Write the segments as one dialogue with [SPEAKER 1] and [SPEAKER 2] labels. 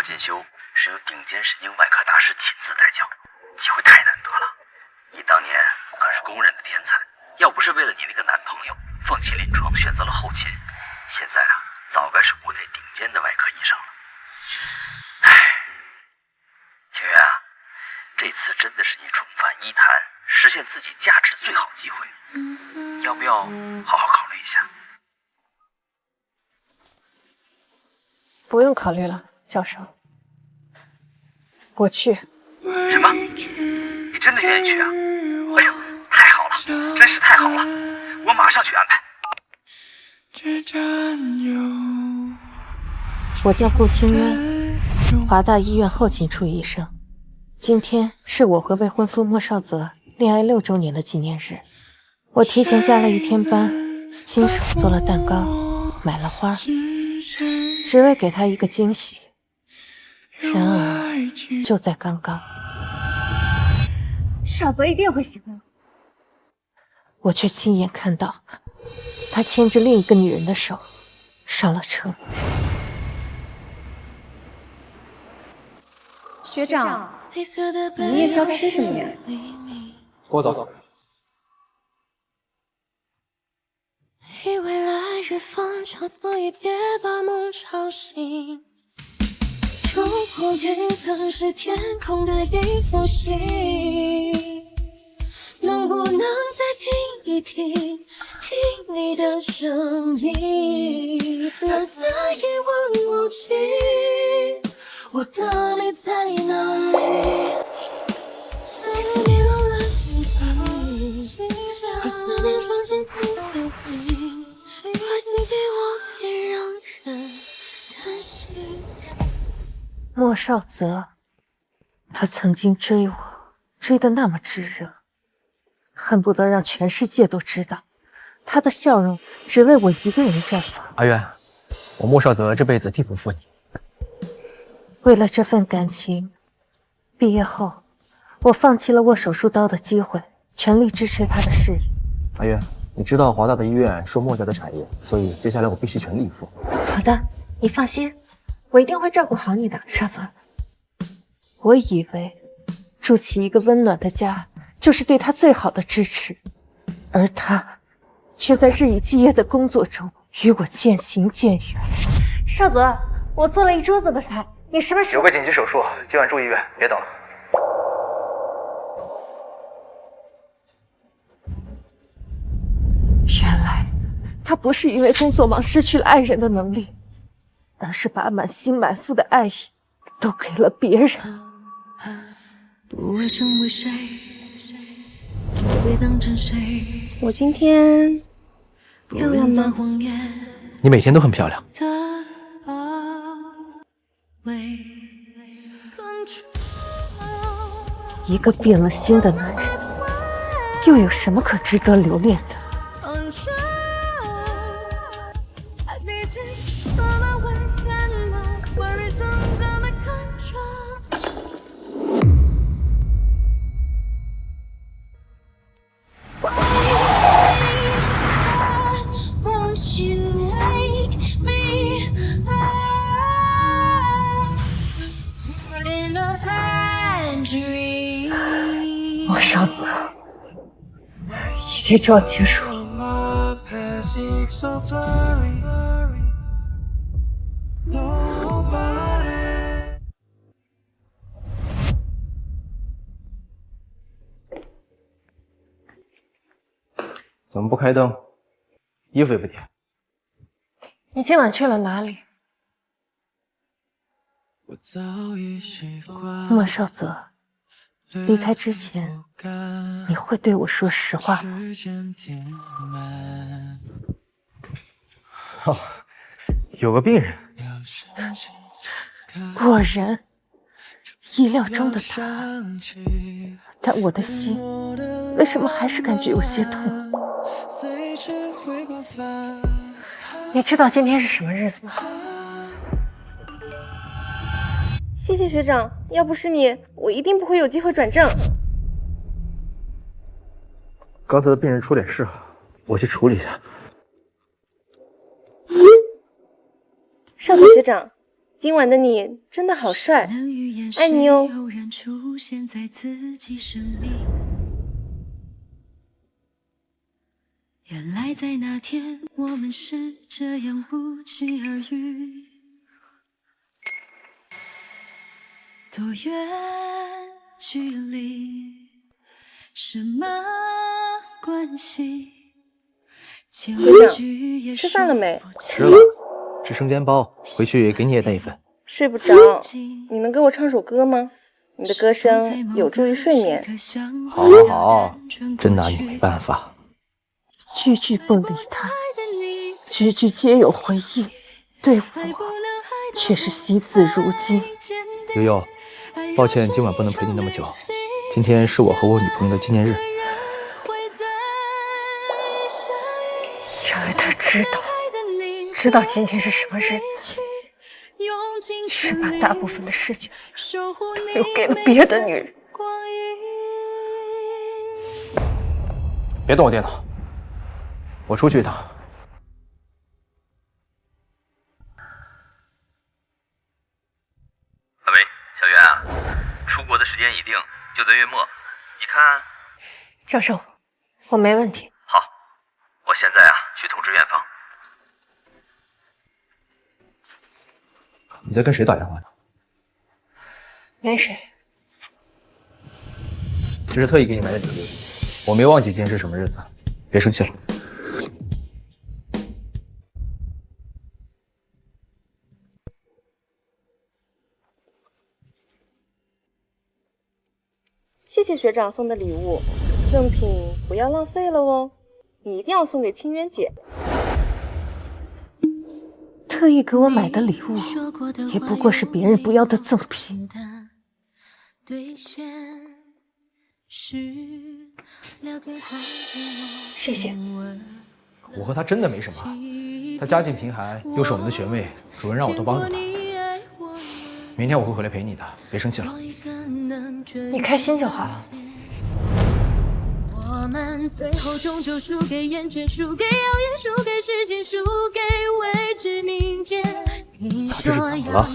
[SPEAKER 1] 进修是由顶尖神经外科大师亲自带教，机会太难得了。你当年可是公认的天才，要不是为了你那个男朋友放弃临床选择了后勤，现在啊早该是国内顶尖的外科医生了。唉，清源啊，这次真的是你重返医坛实现自己价值最好机会，要不要好好考虑一下？
[SPEAKER 2] 不用考虑了，教授，我去。
[SPEAKER 1] 什么？你真的愿意去啊？哎呦，太好了，真是太好了，我马上去安排。
[SPEAKER 2] 我叫顾清渊，华大医院后勤处医生。今天是我和未婚夫莫少泽恋爱6周年的纪念日，我提前加了1天班，亲手做了蛋糕，买了花，只为给他一个惊喜。然而，就在刚刚，
[SPEAKER 3] 少泽一定会喜欢我。
[SPEAKER 2] 我却亲眼看到他牵着另一个女人的手上了车。
[SPEAKER 3] 学长，你夜宵吃什么呀？
[SPEAKER 4] 跟我走。
[SPEAKER 5] 以为来日方长，所以别把梦吵醒。如果云层是天空的一幅信，能不能再听一听，听你的声音？蓝色一望无际，我的你在哪里？在你冷了地方，把思念装进空的瓶，爱情比我也让人担心。
[SPEAKER 2] 莫少泽，他曾经追我，追得那么炙热，恨不得让全世界都知道，他的笑容只为我一个人绽放。
[SPEAKER 4] 阿渊，我莫少泽这辈子替不负你。
[SPEAKER 2] 为了这份感情，毕业后我放弃了握手术刀的机会，全力支持他的事业。
[SPEAKER 4] 阿渊，你知道华大的医院是莫家的产业，所以接下来我必须全力以赴。
[SPEAKER 3] 好的，你放心，我一定会照顾好你的，少泽。
[SPEAKER 2] 我以为筑起一个温暖的家就是对他最好的支持，而他却在日以继夜的工作中与我渐行渐远。
[SPEAKER 3] 少泽，我做了1桌子的菜，你什么时候？
[SPEAKER 1] 有个紧急手术，今晚住医院，别等了。
[SPEAKER 2] 原来他不是因为工作忙失去了爱人的能力，而是把满心满腹的爱意都给了别人。
[SPEAKER 5] 不会成为谁，不被当成谁。
[SPEAKER 3] 我今天漂亮吗？
[SPEAKER 4] 你每天都很漂亮。
[SPEAKER 2] 一个变了心的男人，又有什么可值得留恋的？莫少泽，一切就要结束了。
[SPEAKER 4] 怎么不开灯？衣服也不叠。
[SPEAKER 2] 你今晚去了哪里？莫少泽，离开之前，你会对我说实话吗？
[SPEAKER 4] 哦，有个病人。
[SPEAKER 2] 果然，意料中的答案。但我的心为什么还是感觉有些痛？你知道今天是什么日子吗？
[SPEAKER 3] 谢谢学长，要不是你，我一定不会有机会转正。
[SPEAKER 4] 刚才的病人出点事，我去处理一下。
[SPEAKER 3] 少泽学长，今晚的你真的好帅，爱你哦。
[SPEAKER 5] 原来在那天，我们是这样不期而遇。多远距离，什么关系？
[SPEAKER 3] 学长，吃饭了没？
[SPEAKER 4] 吃了，是生煎包，回去给你也带一份。
[SPEAKER 3] 睡不着，你能给我唱首歌吗？你的歌声有助于睡眠。
[SPEAKER 4] 好，好，真拿你没办法。
[SPEAKER 2] 句句不离他，句句皆有回忆，对我却是惜字如金。
[SPEAKER 4] 悠悠，抱歉今晚不能陪你那么久，今天是我和我女朋友的纪念日。
[SPEAKER 2] 原来他知道今天是什么日子，只是把大部分的事情都留给了别的女人。
[SPEAKER 4] 别动我电脑，我出去一趟。
[SPEAKER 1] 喂，小袁啊，出国的时间已定，就在月末，你看？
[SPEAKER 2] 教授，我没问题。
[SPEAKER 1] 好，我现在去通知院方。
[SPEAKER 4] 你在跟谁打电话呢？
[SPEAKER 2] 没谁。
[SPEAKER 4] 这是特意给你买的礼物，我没忘记今天是什么日子，别生气了。
[SPEAKER 3] 谢谢学长送的礼物，赠品不要浪费了哦，你一定要送给清渊姐。
[SPEAKER 2] 特意给我买的礼物，也不过是别人不要的赠品。谢谢。
[SPEAKER 4] 我和他真的没什么，他家境贫寒，又是我们的学妹，主任让我多帮助他。明天我会回来陪你的，别生气了。
[SPEAKER 2] 你开心就好。
[SPEAKER 5] 我们最后终究输给厌倦，输给谣言，输给时间，输给未知明天。
[SPEAKER 4] 他这是怎么了？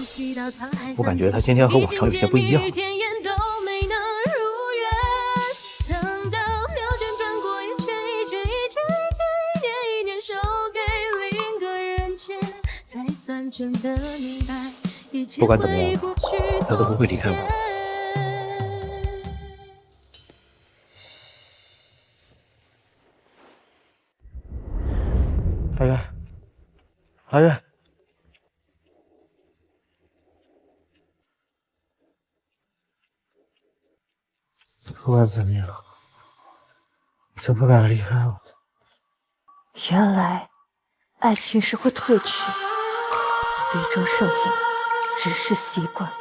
[SPEAKER 4] 我感觉他今天和往常有些不一样。不管怎么样，他都不会离开我。阿渊，阿渊，不管怎么样，就不敢离开我。
[SPEAKER 2] 原来，爱情是会褪去，最终剩下的只是习惯。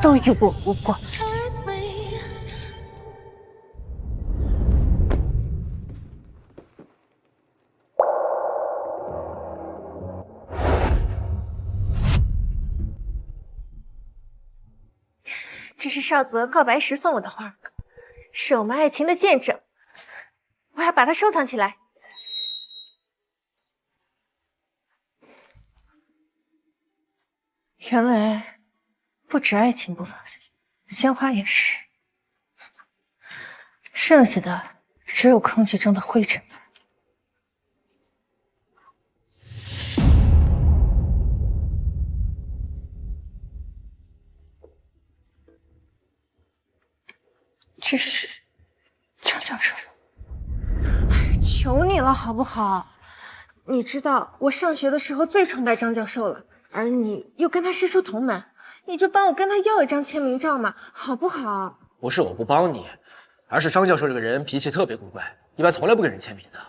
[SPEAKER 2] 都与我无关。这是少泽告白时送我的花，是我们爱情的见证。我要把它收藏起来。原来不止爱情不放心，鲜花也是。剩下的只有空气中的灰尘。这是张教授，求你了好不好？你知道我上学的时候最崇拜张教授了，而你又跟他师出同门，你就帮我跟他要一张签名照嘛，好不好？
[SPEAKER 4] 不是我不帮你，而是张教授这个人脾气特别古怪，一般从来不给人签名的。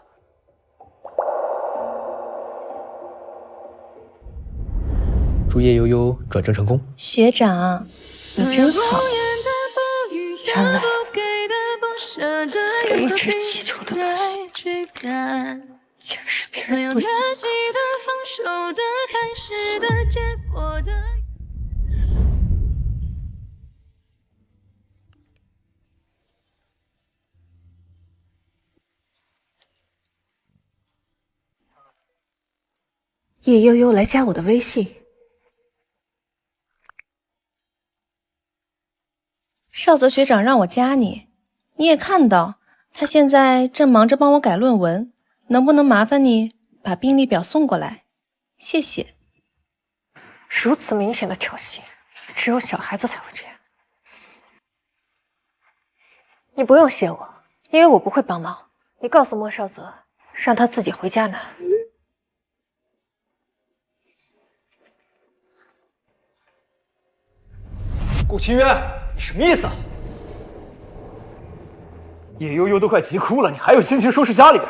[SPEAKER 4] 祝叶悠悠转正成功。
[SPEAKER 3] 学长，你真好。
[SPEAKER 2] 原来我一直记住的东西，竟是别人不喜欢。叶悠悠来加我的微信。
[SPEAKER 3] 少泽学长让我加你，你也看到，他现在正忙着帮我改论文，能不能麻烦你把病历表送过来？谢谢。
[SPEAKER 2] 如此明显的挑衅，只有小孩子才会这样。你不用谢我，因为我不会帮忙。你告诉莫少泽，让他自己回家拿。
[SPEAKER 4] 顾清渊，你什么意思？叶悠悠都快急哭了，你还有心情收拾家里边？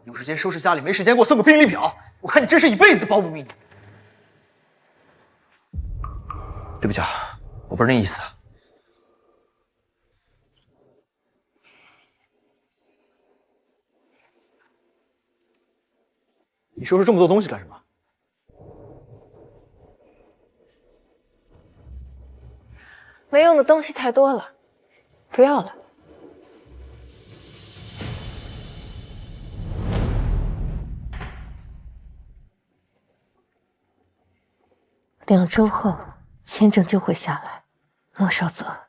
[SPEAKER 4] 有时间收拾家里，没时间给我送个病历表，我看你真是一辈子的保姆命。对不起啊，我不是那意思。你收拾这么多东西干什么？
[SPEAKER 2] 没用的东西太多了，不要了。2周后，签证就会下来，莫少泽，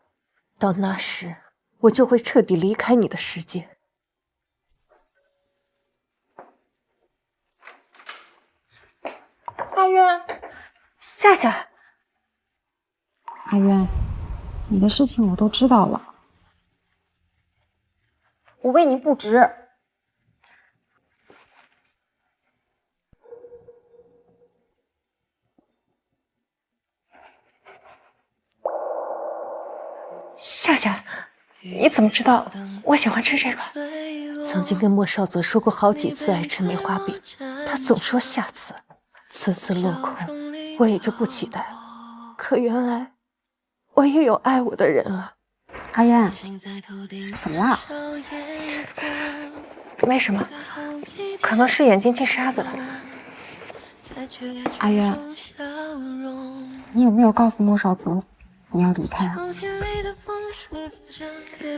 [SPEAKER 2] 到那时，我就会彻底离开你的世界。阿渊，夏夏，
[SPEAKER 6] 阿渊，你的事情我都知道了，我为你不值。
[SPEAKER 2] 夏夏，你怎么知道我喜欢吃这个？曾经跟莫少泽说过好几次爱吃梅花饼，他总说下次，次次落空，我也就不期待了。可原来我也有爱我的人啊！
[SPEAKER 6] 阿渊，怎么了？
[SPEAKER 2] 没什么，可能是眼睛进沙子了。
[SPEAKER 6] 阿渊，你有没有告诉莫少泽你要离开啊？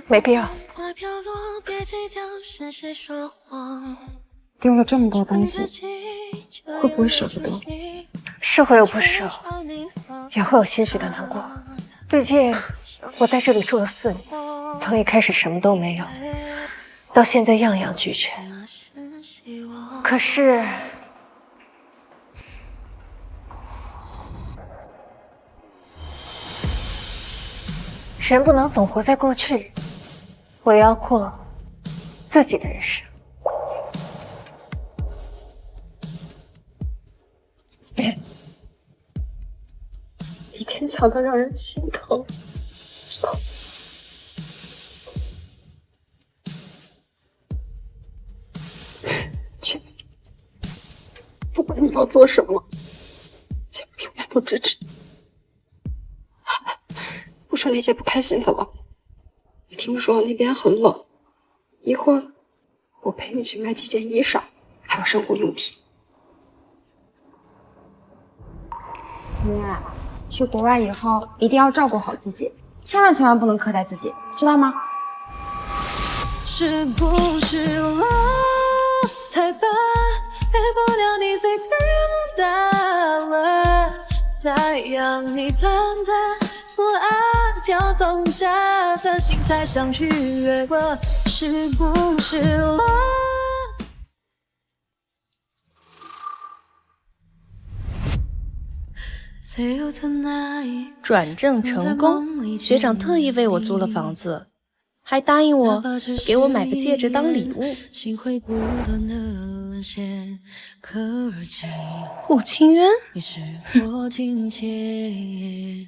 [SPEAKER 2] 没必要。
[SPEAKER 6] 丢了这么多东西，会不会舍不得？
[SPEAKER 2] 是会有不舍，也会有些许的难过。毕竟我在这里住了4年，从一开始什么都没有，到现在样样俱全。可是人不能总活在过去里，我要过自己的人生。
[SPEAKER 6] 你坚强的让人心疼，知道吗？去，不管你要做什么，姐夫永远都支持你。不说那些不开心的了，我听说那边很冷，一会儿我陪你去买几件衣裳，还有生活用品。青燕，去国外以后一定要照顾好自己，千万不能苛待自己，知道吗？
[SPEAKER 5] 是不是我太笨，给不了你最平淡的吻，才让你淡淡不安，跳动着的心才想去越过，是不是我？
[SPEAKER 3] 转正成功，学长特意为我租了房子，还答应我给我买个戒指当礼物。顾清渊，
[SPEAKER 5] 你是我亲切，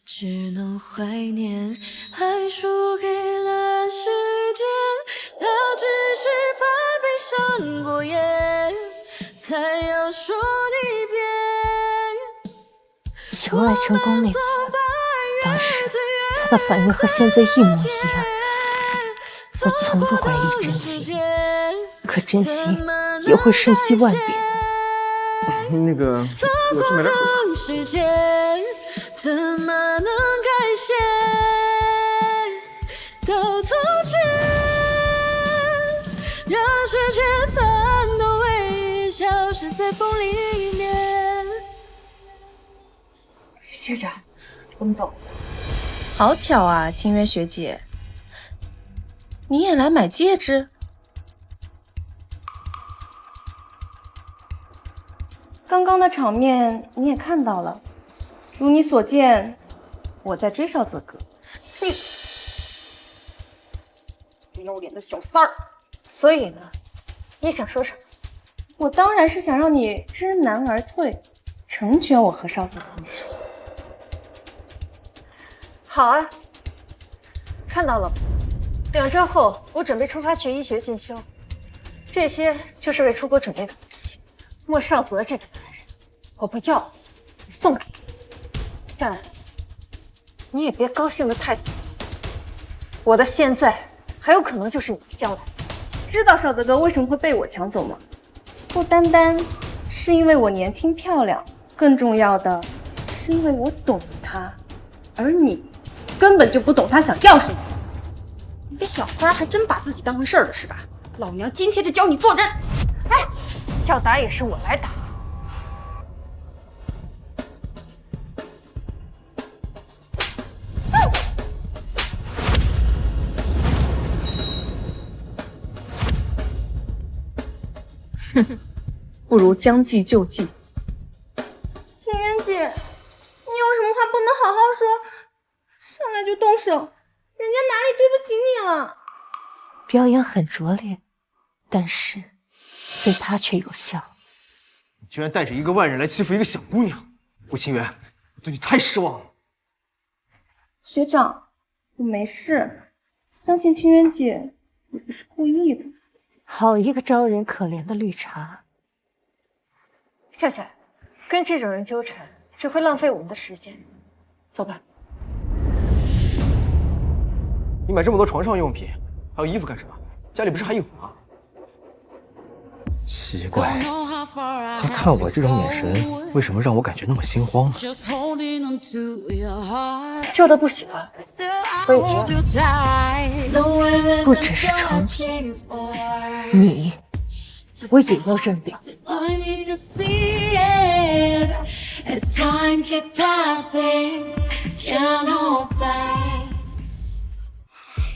[SPEAKER 5] 只能怀念，还输给了时间。他只是怕悲伤过夜，才要说离别。
[SPEAKER 2] 求爱成功那次，当时他的反应和现在一模一样。我从不怀疑真心，可真心也会瞬息万变。
[SPEAKER 4] 那个，我去买点水。
[SPEAKER 5] 怎么能改写到从前，让世界颤抖回忆消失在风里面。
[SPEAKER 6] 谢谢，我们走。
[SPEAKER 3] 好巧啊，清渊学姐，你也来买戒指？刚刚的场面你也看到了，如你所见，我在追少泽哥。
[SPEAKER 6] 你不要脸的小三儿！
[SPEAKER 2] 所以呢，你想说什么？
[SPEAKER 3] 我当然是想让你知难而退，成全我和少泽哥。
[SPEAKER 2] 好啊，看到了吗？2周后，我准备出发去医学进修，这些就是为出国准备的东西。莫少泽这个男人，我不要，送给你。但你也别高兴得太早，我的现在还有可能就是你的将来。
[SPEAKER 3] 知道少泽哥为什么会被我抢走吗？不单单是因为我年轻漂亮，更重要的是因为我懂他，而你根本就不懂他想要什么。
[SPEAKER 6] 你这小三儿还真把自己当回事儿了是吧？老娘今天就教你做人！
[SPEAKER 2] 哎，要打也是我来打。
[SPEAKER 3] 不如将计就计。清渊姐，你有什么话不能好好说，上来就动手，人家哪里对不起你了？
[SPEAKER 2] 表演很拙劣，但是对他却有效。
[SPEAKER 4] 你居然带着1个外人来欺负一个小姑娘，顾清源，我对你太失望了。
[SPEAKER 3] 学长，我没事，相信清渊姐，我不是故意的。
[SPEAKER 2] 好一个招人可怜的绿茶！夏夏，跟这种人纠缠只会浪费我们的时间。走吧。
[SPEAKER 4] 你买这么多床上用品，还有衣服干什么？家里不是还有吗？奇怪，他看我这种眼神，为什么让我感觉那么心慌呢？
[SPEAKER 2] 旧的不喜欢，所以不只是床品，你我也要认定。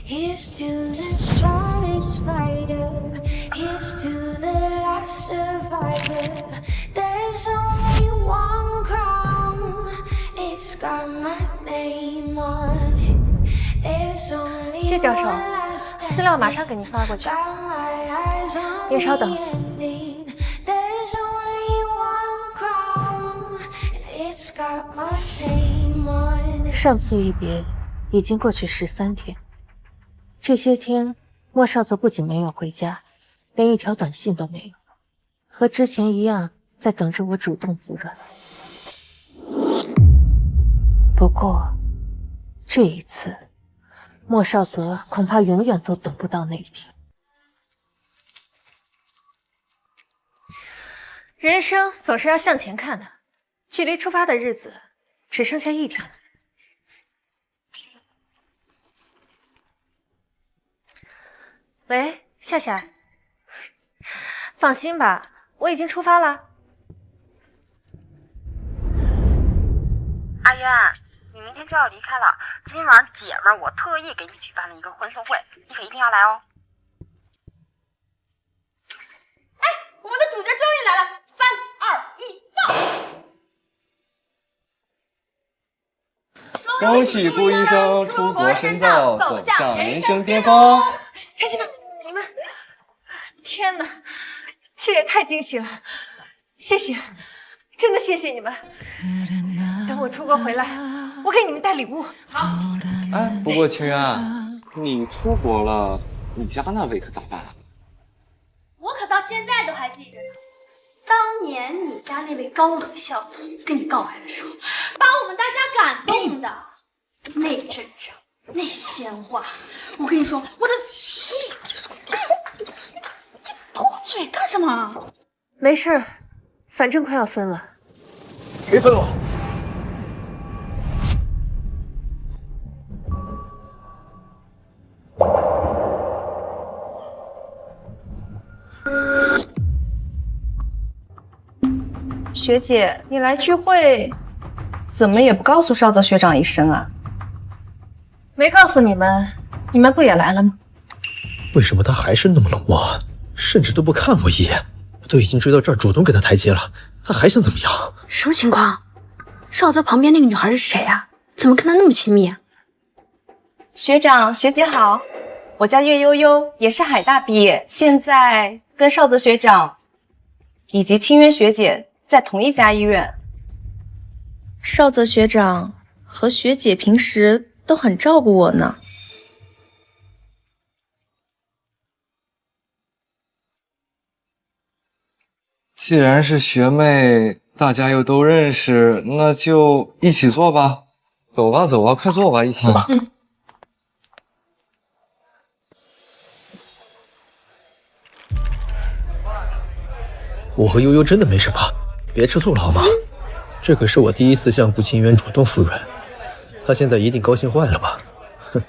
[SPEAKER 5] Here's to the strongest fighter. Here's to the last survivor. There's only one crown. It's got my name on it. There's only
[SPEAKER 2] 谢教授，
[SPEAKER 5] one last
[SPEAKER 2] 资料马上给您发过去。
[SPEAKER 5] Got my eyes on
[SPEAKER 2] 您稍等。
[SPEAKER 5] the ending. There's only one crown. And it's got my name on it.
[SPEAKER 2] 上次一别已经过去13天。这些天，莫少泽不仅没有回家，连一条短信都没有，和之前一样，在等着我主动服软。不过，这一次，莫少泽恐怕永远都等不到那一天。人生总是要向前看的，距离出发的日子只剩下1天了。喂，夏夏，放心吧，我已经出发了。
[SPEAKER 7] 阿渊，你明天就要离开了，今晚姐们儿我特意给你举办了一个欢送会，你可一定要来哦。
[SPEAKER 3] 哎，我们的主角终于来了！3、2、1，放！
[SPEAKER 8] 恭喜顾医生出国深造，走向人生巅峰。
[SPEAKER 2] 开心吗？你们？天哪，这也太惊喜了，谢谢，真的谢谢你们。等我出国回来，我给你们带礼物。好。
[SPEAKER 8] 哎，不过清渊，你出国了，你家那位可咋办啊？
[SPEAKER 5] 我可到现在都还记着呢。当年你家那位高冷校草跟你告白的时候，把我们大家感动的，那阵仗，那鲜花，我跟你说，我的，你嘟嘴干什么？
[SPEAKER 2] 没事儿，反正快要分了。
[SPEAKER 4] 谁分我？
[SPEAKER 3] 学姐，你来聚会，怎么也不告诉少泽学长一声啊？没告诉你们，你们不也来了吗？
[SPEAKER 4] 为什么他还是那么冷漠，甚至都不看我一眼？我都已经追到这儿，主动给他台阶了，他还想怎么样？
[SPEAKER 7] 什么情况？少泽旁边那个女孩是谁啊？怎么跟他那么亲密啊？
[SPEAKER 3] 学长学姐好，我叫叶悠悠，也是海大毕业，现在跟少泽学长以及清渊学姐在同一家医院。少泽学长和学姐平时都很照顾我呢。
[SPEAKER 8] 既然是学妹，大家又都认识，那就一起坐吧。走吧，走吧，快坐吧，一起吧。
[SPEAKER 4] 我和悠悠真的没什么，别吃醋了好吗？这可是我第一次向顾清渊主动服软，他现在一定高兴坏了吧？哼。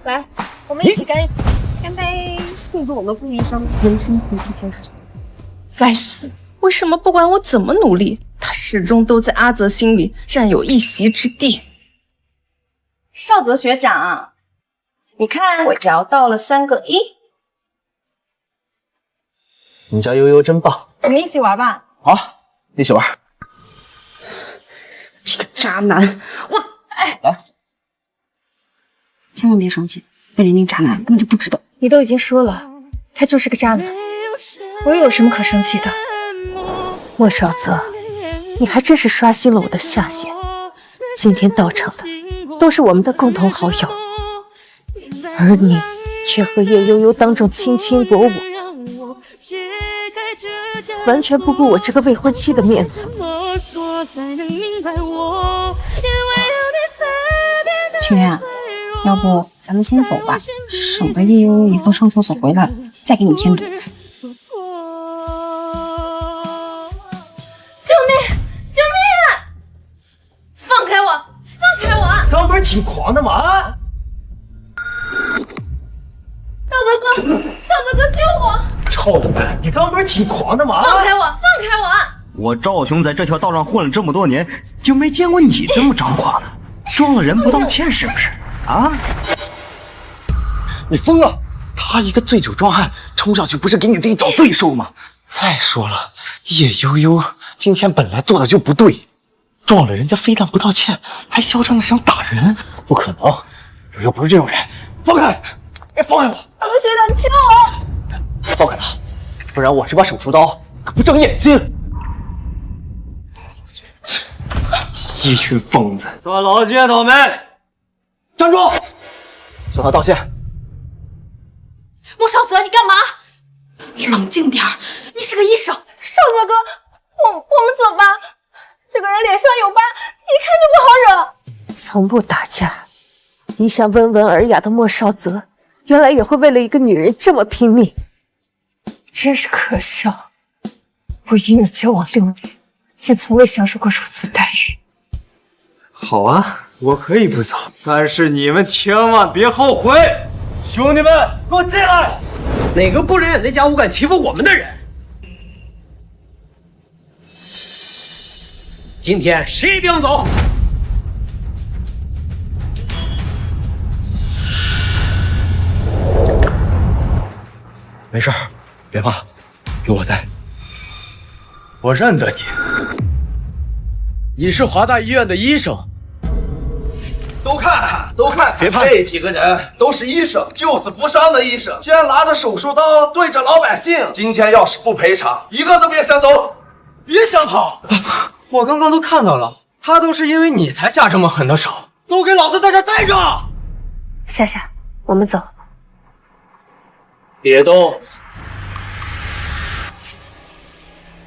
[SPEAKER 2] 来，我们一起干杯，庆祝我们顾医生人生如此天使。
[SPEAKER 3] 该死！为什么不管我怎么努力，他始终都在阿泽心里占有一席之地？少泽学长，你看我摇到了3个1。
[SPEAKER 4] 你家悠悠真棒，
[SPEAKER 3] 我们一起玩吧。
[SPEAKER 4] 好，一起玩。
[SPEAKER 3] 这个渣男，
[SPEAKER 4] 来，
[SPEAKER 6] 千万别生气，贝琳那个渣男根本就不值得。
[SPEAKER 2] 你都已经说了，他就是个渣男，我又有什么可生气的？莫少泽，你还真是刷新了我的下限。今天到场的都是我们的共同好友，而你却和叶悠悠当众卿卿我我，完全不顾我这个未婚妻的面子。
[SPEAKER 6] 清渊，要不咱们先走吧，省得叶悠悠以后上厕所回来再给你添堵。
[SPEAKER 3] 放开我！放开我！
[SPEAKER 4] 刚不是挺狂的吗？啊！
[SPEAKER 3] 少泽哥救我！
[SPEAKER 4] 臭的们，你刚不是挺狂的吗？
[SPEAKER 3] 放开我！放开我！
[SPEAKER 1] 我赵兄在这条道上混了这么多年，就没见过你这么张狂的，撞了人不道歉是不是？啊！
[SPEAKER 8] 你疯了！他一个醉酒壮汉，冲上去不是给你自己找罪受吗？再说了，叶悠悠今天本来做的就不对，撞了人家非但不道歉，还嚣张的想打人，不可能！悠悠不是这种人，放开！别放开我！
[SPEAKER 3] 少泽学长救我！
[SPEAKER 8] 放开他，不然我这把手术刀可不长眼睛！一群疯子！
[SPEAKER 4] 算老几倒霉！
[SPEAKER 8] 站住！向他道歉！
[SPEAKER 5] 莫少泽，你干嘛？你冷静点儿，你是个医生。
[SPEAKER 3] 少泽哥，我们走吧。这个人脸上有疤，一看就不好惹。
[SPEAKER 2] 从不打架，一向温文尔雅的莫少泽，原来也会为了一个女人这么拼命，真是可笑。我与你交往6年，却从未享受过如此待遇。
[SPEAKER 9] 好啊，我可以不走，但是你们千万别后悔。兄弟们，给我进来！哪个不仁眼那家伙敢欺负我们的人？今天谁也别想走！
[SPEAKER 4] 没事儿，别怕。有我在。
[SPEAKER 9] 我认得你，你是华大医院的医生。
[SPEAKER 8] 都看，都看，
[SPEAKER 4] 别怕，
[SPEAKER 8] 这几个人都是医生，救死扶伤的医生，竟然拿着手术刀对着老百姓。今天要是不赔偿，一个都别想走！
[SPEAKER 9] 别想跑！我刚刚都看到了，他都是因为你才下这么狠的手，都给老子在这待着！
[SPEAKER 2] 夏夏，我们走。
[SPEAKER 9] 别动！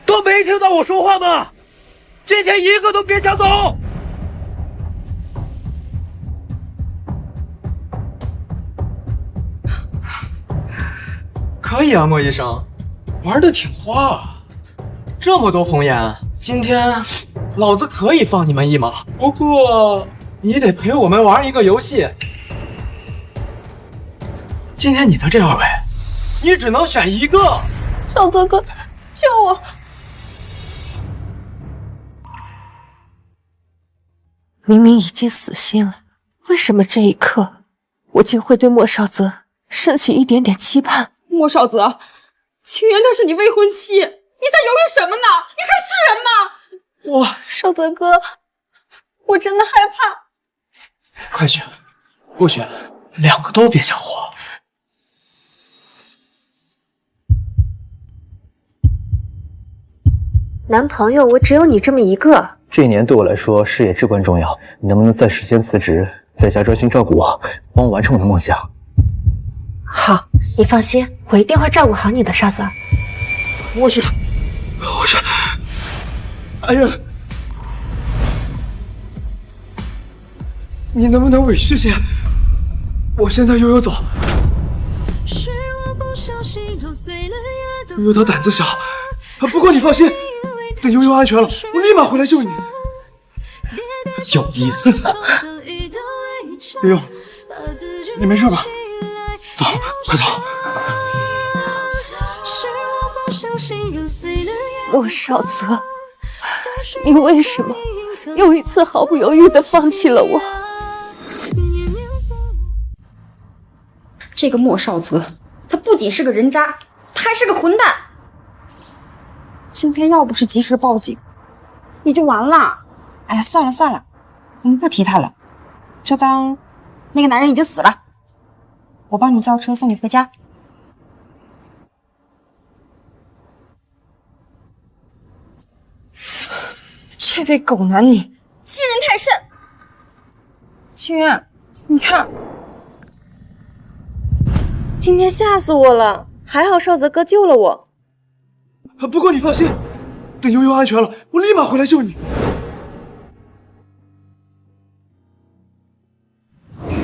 [SPEAKER 9] 都没听到我说话吗？今天一个都别想走！可以啊，莫医生，玩的挺花。这么多红颜，今天老子可以放你们一马。不过你得陪我们玩一个游戏。今天你的这2位，你只能选一个。
[SPEAKER 3] 少泽哥，救我！
[SPEAKER 2] 明明已经死心了，为什么这一刻我竟会对莫少泽升起一点点期盼？
[SPEAKER 6] 莫少泽，清源她是你未婚妻，你在犹豫什么呢？你还是人吗？
[SPEAKER 3] 少泽哥，我真的害怕。
[SPEAKER 9] 快选，不选2个都别想活。
[SPEAKER 2] 男朋友，我只有你这么一个。
[SPEAKER 4] 这一年对我来说事业至关重要，你能不能暂时先辞职，在家专心照顾我，帮我完成我的梦想？
[SPEAKER 2] 好，你放心，我一定会照顾好你的，少泽。
[SPEAKER 8] 我去，哎呀，你能不能委屈些？我先带悠悠走。悠悠她胆子小，不过你放心，等悠悠安全了，我立马回来救你。
[SPEAKER 9] 有意思。
[SPEAKER 8] 悠悠，你没事吧？走，快走！
[SPEAKER 2] 莫少泽，你为什么又一次毫不犹豫地放弃了我？
[SPEAKER 7] 这个莫少泽，他不仅是个人渣，他还是个混蛋。
[SPEAKER 6] 今天要不是及时报警，你就完了。哎呀，算了算了，我们不提他了，就当那个男人已经死了。我帮你叫车送你回家。这对狗男女欺人太甚。清源，你看，
[SPEAKER 3] 今天吓死我了，还好少泽哥救了我。
[SPEAKER 8] 不过你放心，等悠悠安全了，我立马回来救你。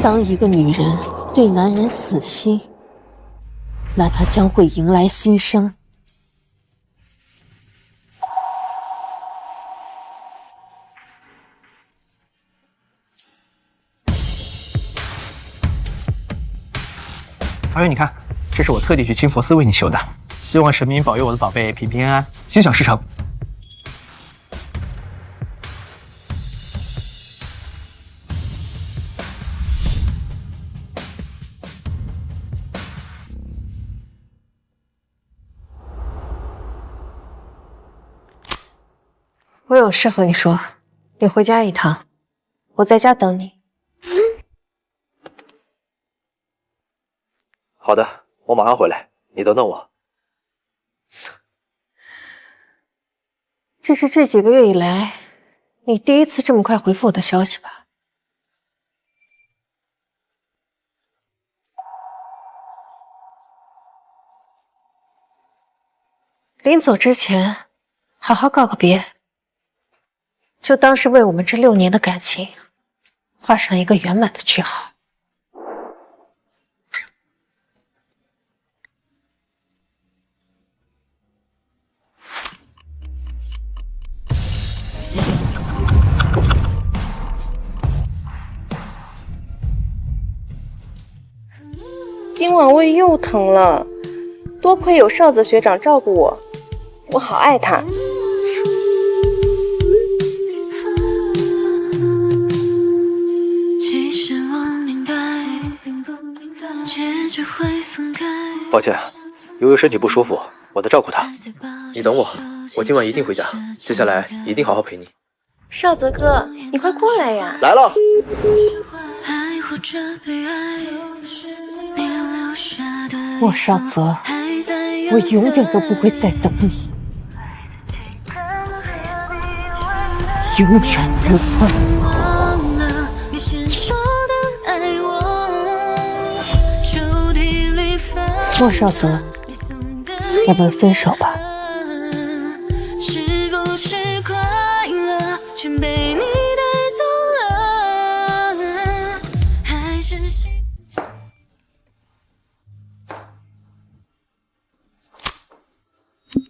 [SPEAKER 2] 当一个女人对男人死心，那她将会迎来新生。
[SPEAKER 4] 阿月，你看，这是我特地去清佛寺为你求的，希望神明保佑我的宝贝平平安安，心想事成。
[SPEAKER 2] 我有事和你说，你回家一趟，我在家等你。
[SPEAKER 4] 好的，我马上回来，你等等我。
[SPEAKER 2] 这是这几个月以来，你第一次这么快回复我的消息吧？临走之前，好好告个别，就当是为我们这6年的感情画上一个圆满的句号。
[SPEAKER 3] 今晚胃又疼了，多亏有少泽学长照顾我，我好爱他。
[SPEAKER 4] 抱歉，悠悠身体不舒服，我在照顾他。你等我，我今晚一定回家，接下来一定好好陪你。
[SPEAKER 2] 少泽哥，你快过来呀！
[SPEAKER 4] 来了。
[SPEAKER 2] 莫少泽，我永远都不会再等你，永远不会。莫少泽，我们分手吧。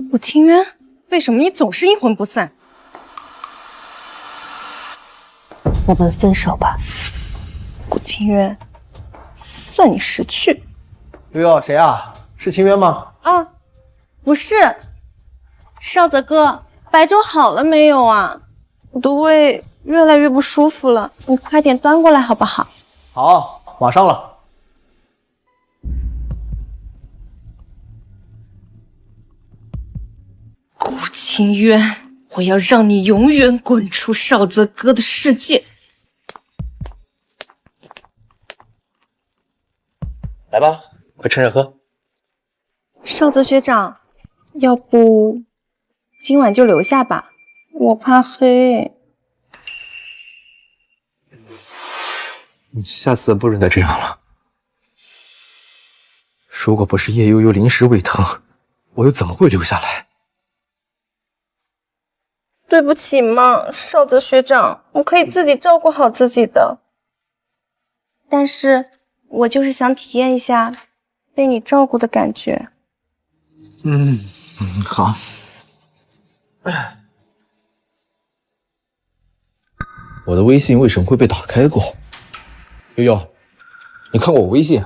[SPEAKER 3] 顾清渊，为什么你总是阴魂不散？
[SPEAKER 2] 我们分手吧。
[SPEAKER 3] 顾清渊，算你识趣。
[SPEAKER 4] 悠悠，谁啊？是清渊吗？
[SPEAKER 3] 啊，不是。少泽哥，白粥好了没有啊？我的胃越来越不舒服了，你快点端过来好不好？
[SPEAKER 4] 好，马上了。
[SPEAKER 3] 顾清渊，我要让你永远滚出少泽哥的世界！
[SPEAKER 4] 来吧，快趁热喝。
[SPEAKER 3] 少泽学长，要不今晚就留下吧，我怕黑。
[SPEAKER 4] 你下次不准再这样了。如果不是叶悠悠临时胃疼，我又怎么会留下来？
[SPEAKER 3] 对不起嘛，少泽学长，我可以自己照顾好自己的。但是我就是想体验一下被你照顾的感觉。
[SPEAKER 4] 好。我的微信为什么会被打开过？悠悠，你看过我微信？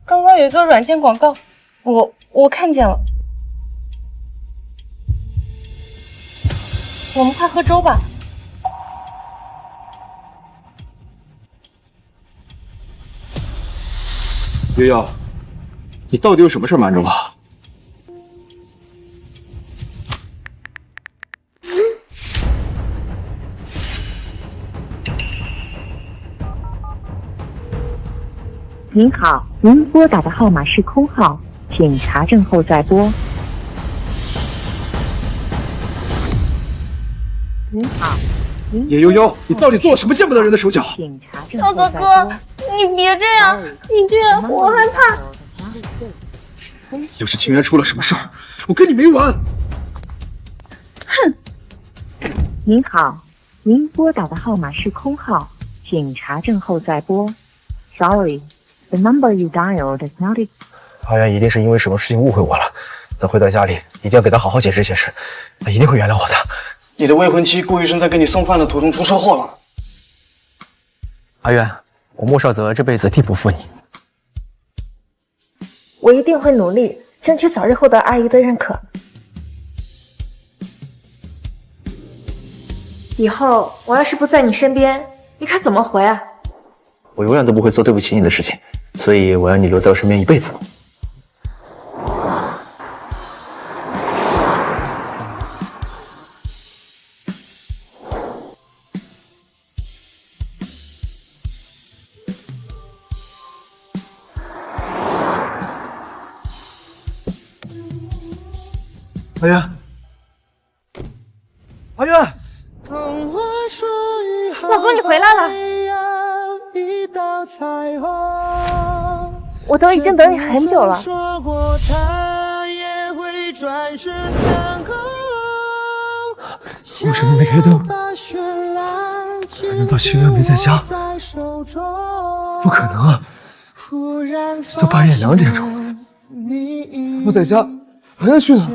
[SPEAKER 3] 刚刚有一个软件广告，我看见了。我们快喝粥吧。
[SPEAKER 8] 悠悠，你到底有什么事瞒着我？
[SPEAKER 10] 您好，您拨打的号码是空号，请查证后再拨。您好，
[SPEAKER 8] 叶悠悠，你到底做了什么见不得人的手脚？
[SPEAKER 10] 请查证
[SPEAKER 3] 少泽哥，你别这样，你这样我害怕。
[SPEAKER 8] 要是清渊出了什么事儿，我跟你没完！
[SPEAKER 3] 哼！
[SPEAKER 10] 您好，您拨打的号码是空号，请查证后再拨。Sorry, the number you dialed is not.
[SPEAKER 4] 阿元一定是因为什么事情误会我了，等回到家里一定要给他好好解释解释，他一定会原谅我的。
[SPEAKER 9] 你的未婚妻顾医生在给你送饭的途中出车祸了。
[SPEAKER 4] 阿元，我莫少泽这辈子定不负你。
[SPEAKER 2] 我一定会努力，争取早日获得阿姨的认可。以后我要是不在你身边，你可怎么活啊？
[SPEAKER 4] 我永远都不会做对不起你的事情，所以我要你留在我身边一辈子。
[SPEAKER 8] 阿元，阿元，
[SPEAKER 2] 老公，你回来了！我都已经等你很久了。
[SPEAKER 4] 为什么没开灯？难道清渊没在家？不可能啊！都半夜2点钟了，不在家，还能去哪？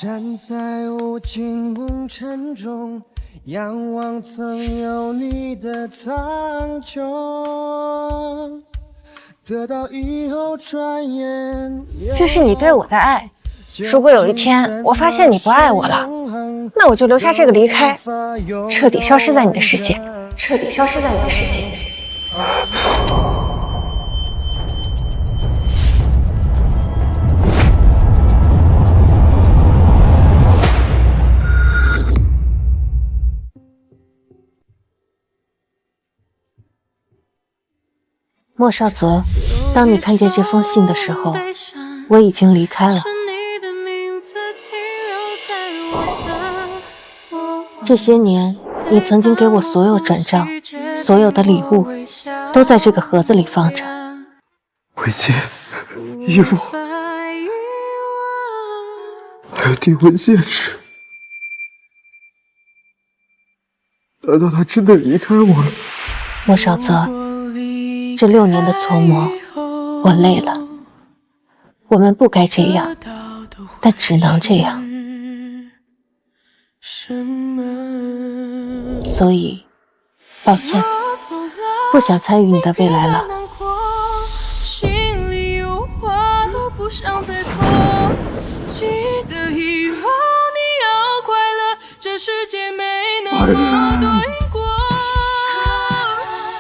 [SPEAKER 11] 站在无尽红尘中，仰望曾有你的苍穹，得到以后转眼。
[SPEAKER 2] 这是你对我的爱。如果有一天我发现你不爱我了，那我就留下这个离开，彻底消失在你的世界，彻底消失在你的世界。莫少泽，当你看见这封信的时候，我已经离开了。这些年，你曾经给我所有转账，所有的礼物，都在这个盒子里放着。
[SPEAKER 4] 围巾、衣服，还有订婚戒指。难道他真的离开我了？
[SPEAKER 2] 莫少泽，这6年的琢磨，我累了。我们不该这样，但只能这样。所以，抱歉，不想参与你的未来了。
[SPEAKER 5] 心里有话都不想再说，记得以后你要快乐，这世界没那么对过。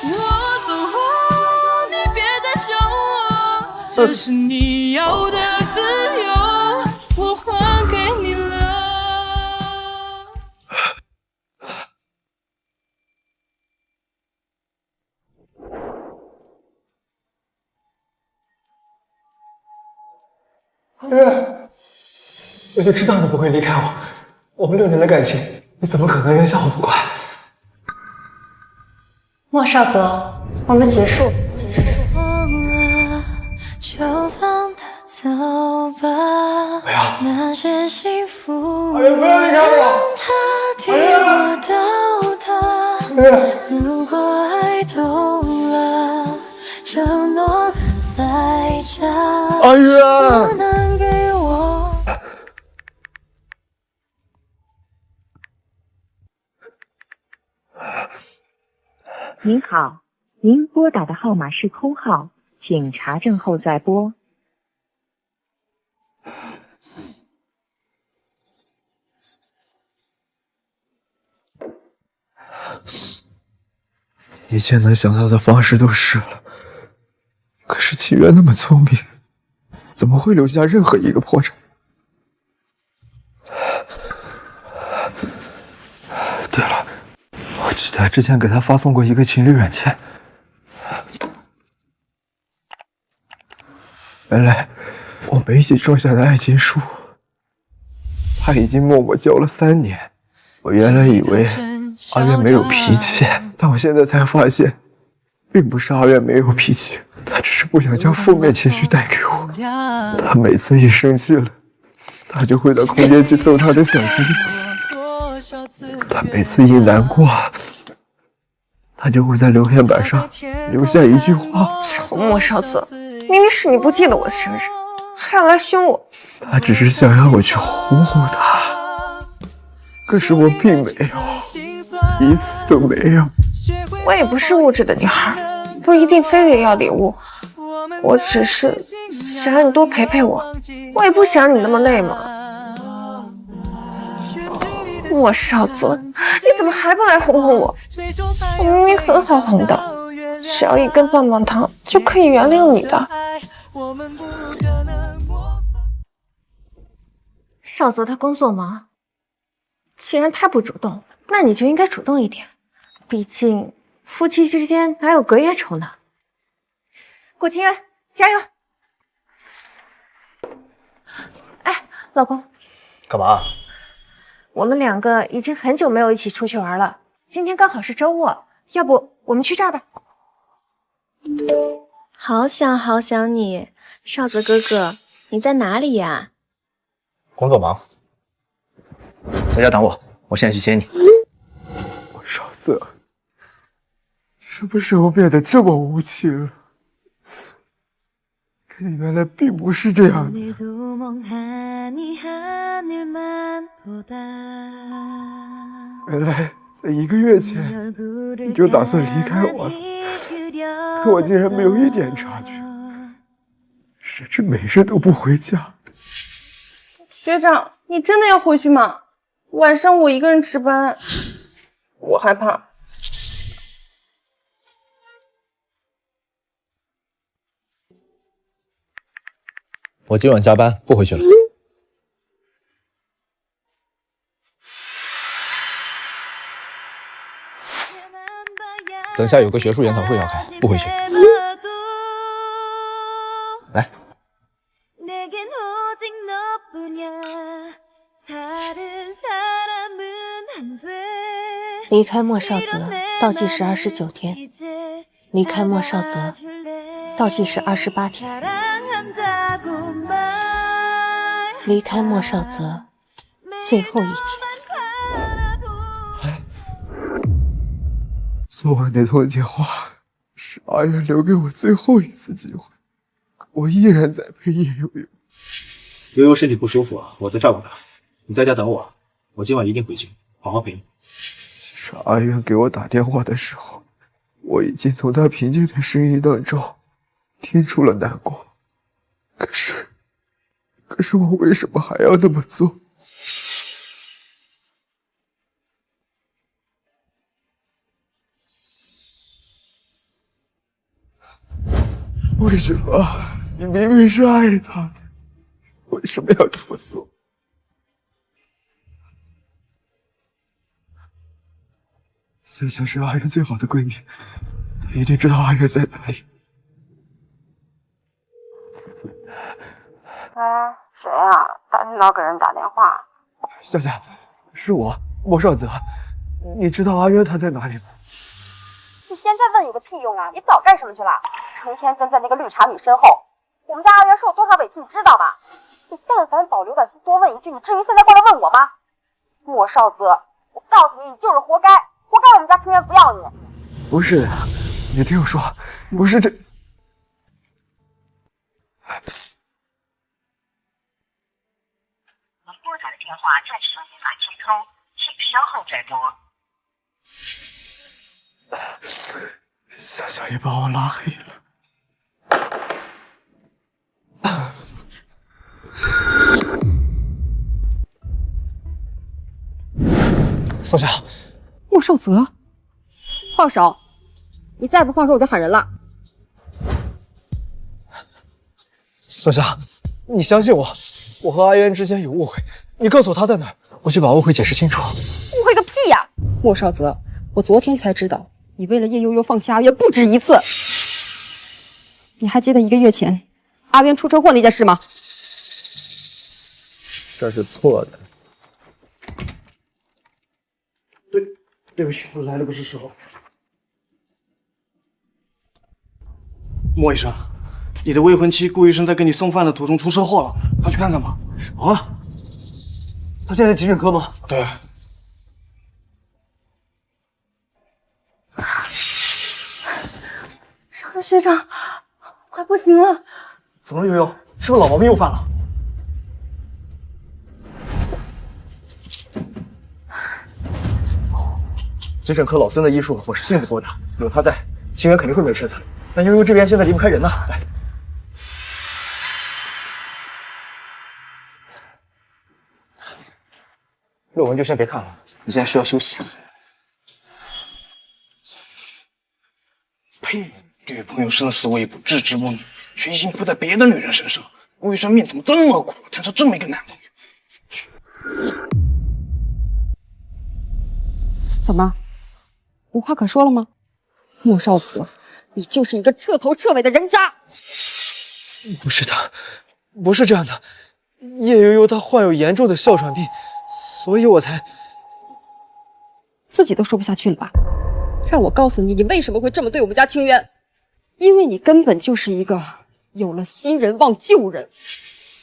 [SPEAKER 5] 我走后，你别再想我，这是你要的自由，我还给你了。
[SPEAKER 4] 我就知道你不会离开我，我们6年的感情，你怎么可能扔下我不管？
[SPEAKER 2] 莫少泽，我们结束。
[SPEAKER 5] 就放它走吧，那些幸福
[SPEAKER 4] 不要离开我！
[SPEAKER 5] 他替我到达。如果爱动了，承诺的代价，不能给我。
[SPEAKER 10] 您好，您拨打的号码是空号，请查证后再拨。
[SPEAKER 4] 一切能想到的方式都试了，可是秦渊那么聪明，怎么会留下任何一个破绽？对了，我记得之前给他发送过一个情侣软件，原来我们一起种下的爱情树，他已经默默浇了3年。我原来以为阿月没有脾气，但我现在才发现，并不是阿月没有脾气，他只是不想将负面情绪带给我。他每次一生气了，他就会到空间去揍他的小鸡；他每次一难过，他就会在留言板上留下一句话。
[SPEAKER 6] 臭莫少泽，明明是你不记得我的生日，还要来凶我。
[SPEAKER 4] 他只是想让我去哄哄他，可是我并没有，一次都没有。
[SPEAKER 6] 我也不是物质的女孩，不一定非得要礼物。我只是想让你多陪陪我，我也不想你那么累嘛。莫少泽，你怎么还不来哄哄我？我明明很好哄的，只要一根棒棒糖就可以原谅你的。
[SPEAKER 2] 少泽他工作忙，既然他不主动，那你就应该主动一点，毕竟夫妻之间哪有隔夜仇呢？顾清渊，加油！哎，老公，
[SPEAKER 8] 干嘛？
[SPEAKER 2] 我们2个已经很久没有一起出去玩了，今天刚好是周末，要不我们去这儿吧？
[SPEAKER 12] 好想好想你，少泽哥哥，你在哪里呀？
[SPEAKER 8] 工作忙，在家等我，我现在去接你。
[SPEAKER 4] 少泽，什么时候变得这么无情了？可你原来并不是这样的。原来在1个月前你就打算离开我了，可我竟然没有一点察觉，甚至每日都不回家。
[SPEAKER 3] 学长，你真的要回去吗？晚上我一个人值班，我害怕。
[SPEAKER 8] 我今晚加班，不回去了。等下有个学术研讨会要开，不回去。来。
[SPEAKER 2] 离开莫少泽，倒计时29天；离开莫少泽，倒计时28天；离开莫少泽，最后一天。
[SPEAKER 4] 昨晚那通电话是阿远留给我最后一次机会，我依然在陪叶悠悠。
[SPEAKER 13] 悠悠身体不舒服，我在照顾她，你在家等我，我今晚一定回去，好好陪你。
[SPEAKER 4] 其实阿远给我打电话的时候，我已经从他平静的声音当中听出了难过。可是我为什么还要那么做？为什么？你明明是爱他的，为什么要这么做？夏夏是阿远最好的闺蜜，她一定知道阿远在哪里。
[SPEAKER 7] 谁啊？大清早给人打电话。
[SPEAKER 4] 夏夏，是我，莫少泽。你知道阿渊他在哪里吗？
[SPEAKER 7] 你现在问有个屁用啊！你早干什么去了？成天跟在那个绿茶女身后。我们家阿元受多少委屈，你知道吗？你但凡保留点心，多问一句，你至于现在过来问我吗？莫少泽，我告诉你，你就是活该，活该我们家清源不要你。
[SPEAKER 4] 不是的，你听我说，不是这。
[SPEAKER 10] 拨打的电话暂时无法接通，请稍后再拨。
[SPEAKER 4] 夏夏也把我拉黑了。
[SPEAKER 8] 宋夏，
[SPEAKER 6] 莫少泽，放手！你再不放手，我就喊人了。
[SPEAKER 8] 宋夏，你相信我，我和阿渊之间有误会，你告诉我他在哪儿，我去把误会解释清楚。
[SPEAKER 6] 误会个屁呀！莫少泽，我昨天才知道，你为了叶悠悠放弃阿渊不止一次。你还记得1个月前阿渊出车祸那件事吗？
[SPEAKER 8] 这是错的。
[SPEAKER 13] 对不起，我来的不是时候。莫医生，你的未婚妻顾医生在给你送饭的途中出车祸了，快去看看吧。什么？
[SPEAKER 8] 他现在急诊科吗？
[SPEAKER 13] 对。
[SPEAKER 3] 少泽学长，快不行了！
[SPEAKER 8] 怎么了，悠悠？是不是老毛病又犯了？急诊科老孙的医术我是信不过的，有他在，清源肯定会没事的。但悠悠这边现在离不开人呐，来。论文就先别看了，你现在需要休息。
[SPEAKER 13] 呸！女朋友生死我也不置之不理，却一心扑在别的女人身上。顾医生命怎么这么苦，摊上这么一个男朋友？
[SPEAKER 6] 怎么？无话可说了吗？莫少泽，你就是一个彻头彻尾的人渣！
[SPEAKER 4] 不是的，不是这样的。叶悠悠她患有严重的哮喘病，所以我才……
[SPEAKER 6] 自己都说不下去了吧？让我告诉你，你为什么会这么对我们家清渊？因为你根本就是一个有了新人忘旧人，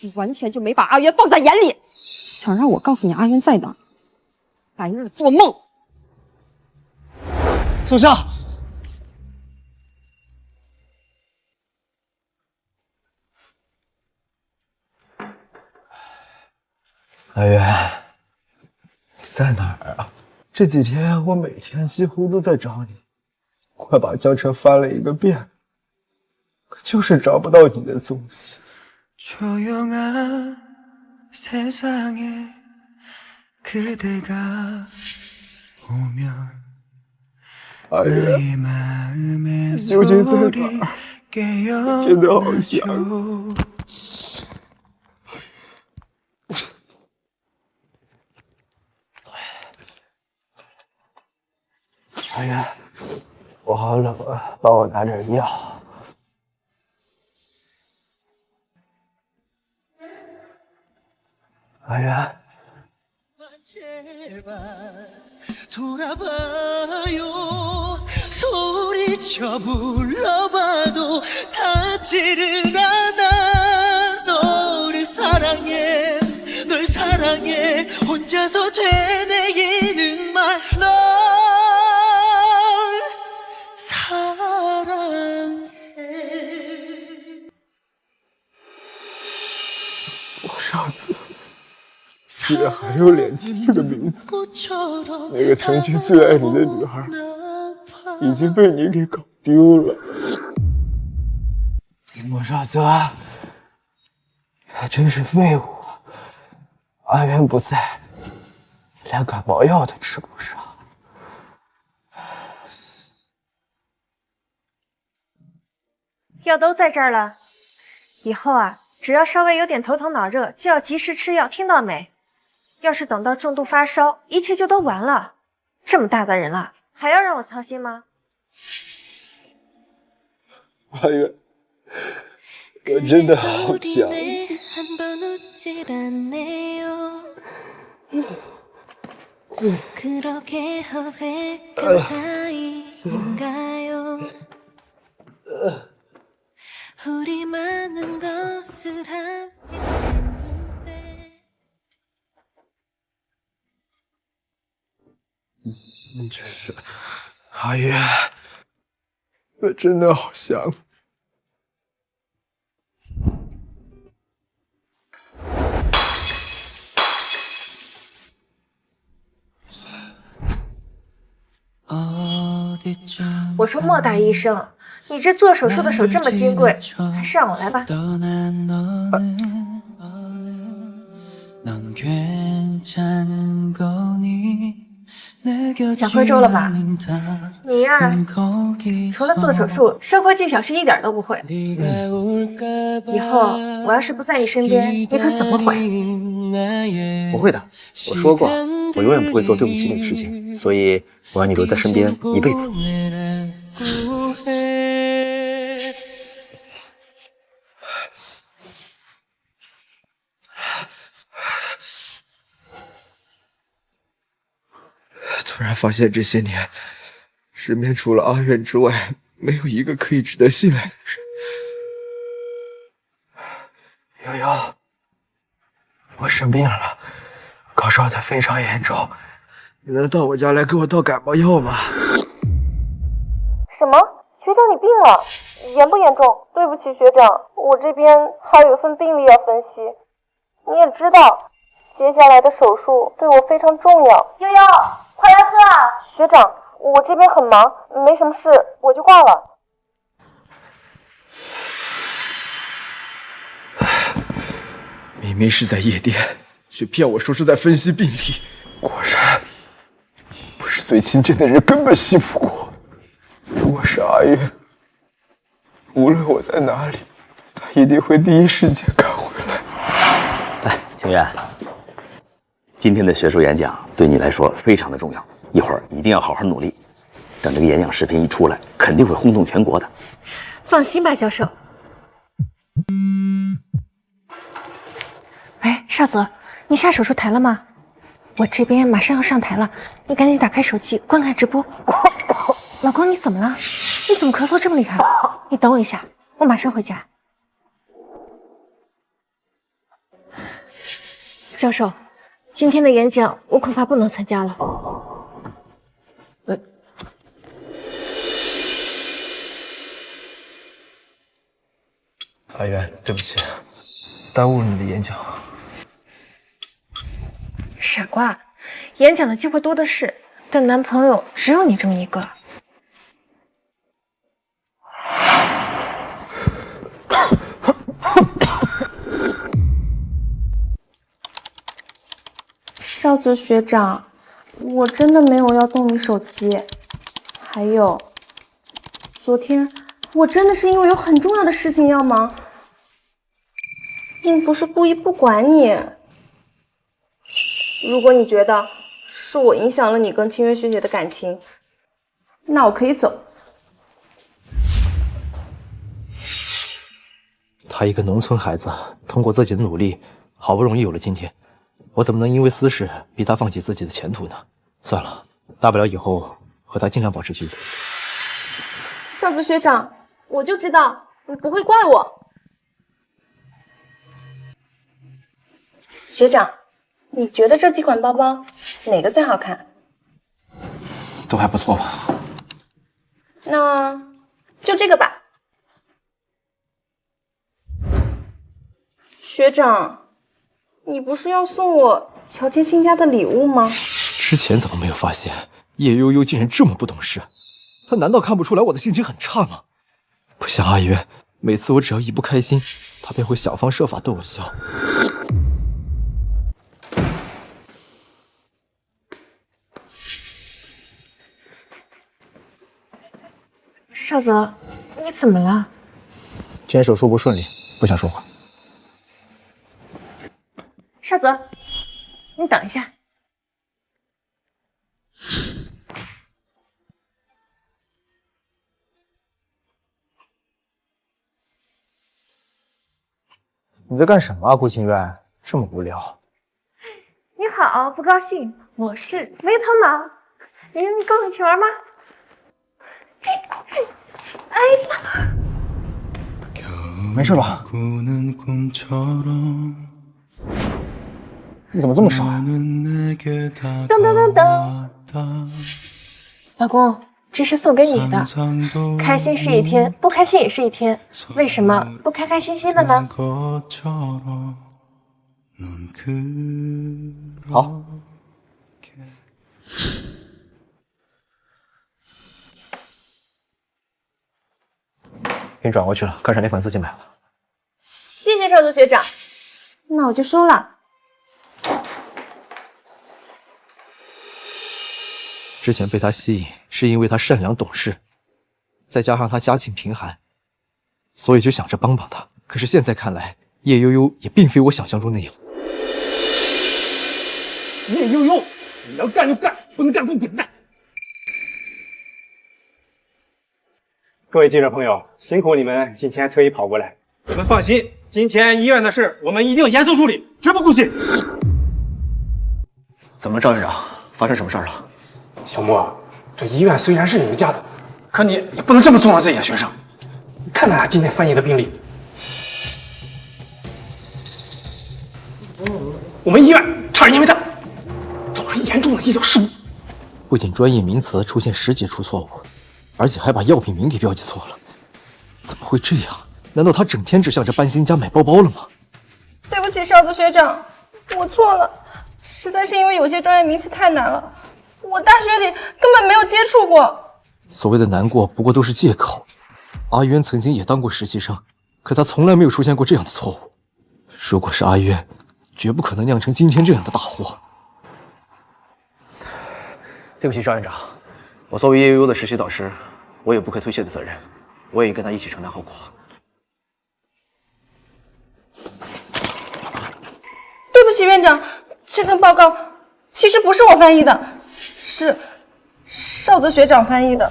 [SPEAKER 6] 你完全就没把阿渊放在眼里。想让我告诉你阿渊在哪？白日做梦！
[SPEAKER 8] 宋夏，
[SPEAKER 4] 阿渊，你在哪儿啊？这几天我每天几乎都在找你，快把江城翻了一个遍，可就是找不到你的踪迹。
[SPEAKER 11] 조용한 세상에 그대가 오면
[SPEAKER 4] 阿渊，
[SPEAKER 11] 나의 마음의
[SPEAKER 4] 究竟在
[SPEAKER 11] 소리
[SPEAKER 4] 哪儿？真的好想
[SPEAKER 11] 깨어나죠
[SPEAKER 4] 阿渊，我好冷啊，帮我拿点药。阿元。
[SPEAKER 11] 돌아봐요 소리쳐 불러봐도 닿지를 않아 너를 사랑해 널 사랑해 혼자서 되뇌이는 말 널 사랑해
[SPEAKER 4] 我上次居然还有脸提这个名字，那个曾经最爱你的女孩，已经被你给搞丢了。莫少泽，还真是废物啊！阿元不在，连感冒药都吃不上。
[SPEAKER 2] 药都在这儿了，以后啊，只要稍微有点头疼脑热，就要及时吃药，听到没？要是等到重度发烧，一切就都完了。这么大的人了，还要让我操心吗？
[SPEAKER 4] 阿元，我真的好想你。真是，阿元，我真的好想你。
[SPEAKER 2] 我说莫大医生，你这做手术的手这么金贵，还是让我来吧。想喝粥了吧？你呀，除了做手术，生活技巧是一点都不会。以后我要是不在你身边，你可怎么回？
[SPEAKER 8] 不会的，我说过，我永远不会做对不起你的事情，所以我要你留在身边一辈子。
[SPEAKER 4] 突然发现这些年，身边除了阿远之外，没有一个可以值得信赖的人。悠悠，我生病了，高烧的非常严重，你能到我家来给我倒感冒药吗？
[SPEAKER 7] 什么？学长你病了？严不严重？对不起学长，我这边还有一份病历要分析。你也知道，接下来的手术对我非常重要。悠悠，快来喝啊！学长，我这边很忙，没什么事，我就挂了。
[SPEAKER 4] 明明是在夜店，却骗我说是在分析病历。果然，不是最亲近的人根本信不过。如果是阿月，无论我在哪里，他一定会第一时间赶回来。
[SPEAKER 1] 来，清源，今天的学术演讲对你来说非常的重要，一会儿一定要好好努力。等这个演讲视频一出来，肯定会轰动全国的。
[SPEAKER 2] 放心吧，教授。喂，少泽，你下手术台了吗？我这边马上要上台了，你赶紧打开手机观看直播。老公，你怎么了？你怎么咳嗽这么厉害？你等我一下，我马上回家。教授，今天的演讲我恐怕不能参加了。
[SPEAKER 4] 阿元，对不起，耽误了你的演讲。
[SPEAKER 2] 傻瓜，演讲的机会多的是，但男朋友只有你这么一个。
[SPEAKER 3] 少泽学长，我真的没有要动你手机。还有，昨天我真的是因为有很重要的事情要忙，并不是故意不管你。如果你觉得是我影响了你跟清月学姐的感情，那我可以走。
[SPEAKER 14] 他一个农村孩子，通过自己的努力，好不容易有了今天，我怎么能因为私事逼他放弃自己的前途呢？算了，大不了以后和他尽量保持距离。
[SPEAKER 3] 少子学长，我就知道你不会怪我。学长，你觉得这几款包包哪个最好看？
[SPEAKER 8] 都还不错吧？
[SPEAKER 3] 那就这个吧。学长，你不是要送我乔迁新家的礼物吗？
[SPEAKER 14] 之前怎么没有发现叶悠悠竟然这么不懂事？她难道看不出来我的心情很差吗？不像阿渊，每次我只要一不开心，她便会想方设法逗我笑。
[SPEAKER 2] 少泽，你怎么了？
[SPEAKER 14] 今天手术不顺利，不想说话。
[SPEAKER 2] 少泽，你等一下。
[SPEAKER 14] 你在干什么啊，顾清渊？这么无聊。
[SPEAKER 2] 你好，不高兴，我是没头脑。你跟我一起玩吗？哎呀，
[SPEAKER 8] 没事吧？你怎么这么傻呀？
[SPEAKER 2] 噔噔噔噔，老公，这是送给你的。开心是一天，不开心也是一天，为什么不开开心心的呢？
[SPEAKER 8] 好。给你转过去了，看上那款自己买了。
[SPEAKER 3] 谢谢少泽学长，那我就收了。
[SPEAKER 14] 之前被他吸引，是因为他善良懂事，再加上他家境贫寒，所以就想着帮帮他。可是现在看来，叶悠悠也并非我想象中那样。
[SPEAKER 13] 叶悠悠，你要干就干，不能干给我滚蛋！
[SPEAKER 15] 各位记者朋友，辛苦你们今天特意跑过来。你们放心，今天医院的事我们一定严肃处理，绝不姑息。
[SPEAKER 8] 怎么了，赵院长？发生什么事了？
[SPEAKER 15] 小莫，这医院虽然是你们家的，可你也不能这么纵容自己的学生。你看看他今天翻译的病历，我们医院差点因为他造成严重的医疗事故。
[SPEAKER 14] 不仅专业名词出现10几处错误，而且还把药品名给标记错了。怎么会这样？难道他整天只想着搬新家买包包了吗？
[SPEAKER 3] 对不起，少泽学长，我错了，实在是因为有些专业名词太难了，我大学里根本没有接触过。
[SPEAKER 14] 所谓的难过不过都是借口。阿渊曾经也当过实习生，可他从来没有出现过这样的错误。如果是阿渊，绝不可能酿成今天这样的大祸。
[SPEAKER 8] 对不起，赵院长，我作为叶悠悠的实习导师，我有不可推卸的责任，我也跟他一起承担后果。
[SPEAKER 3] 对不起，院长，这份报告其实不是我翻译的，是少泽学长翻译的。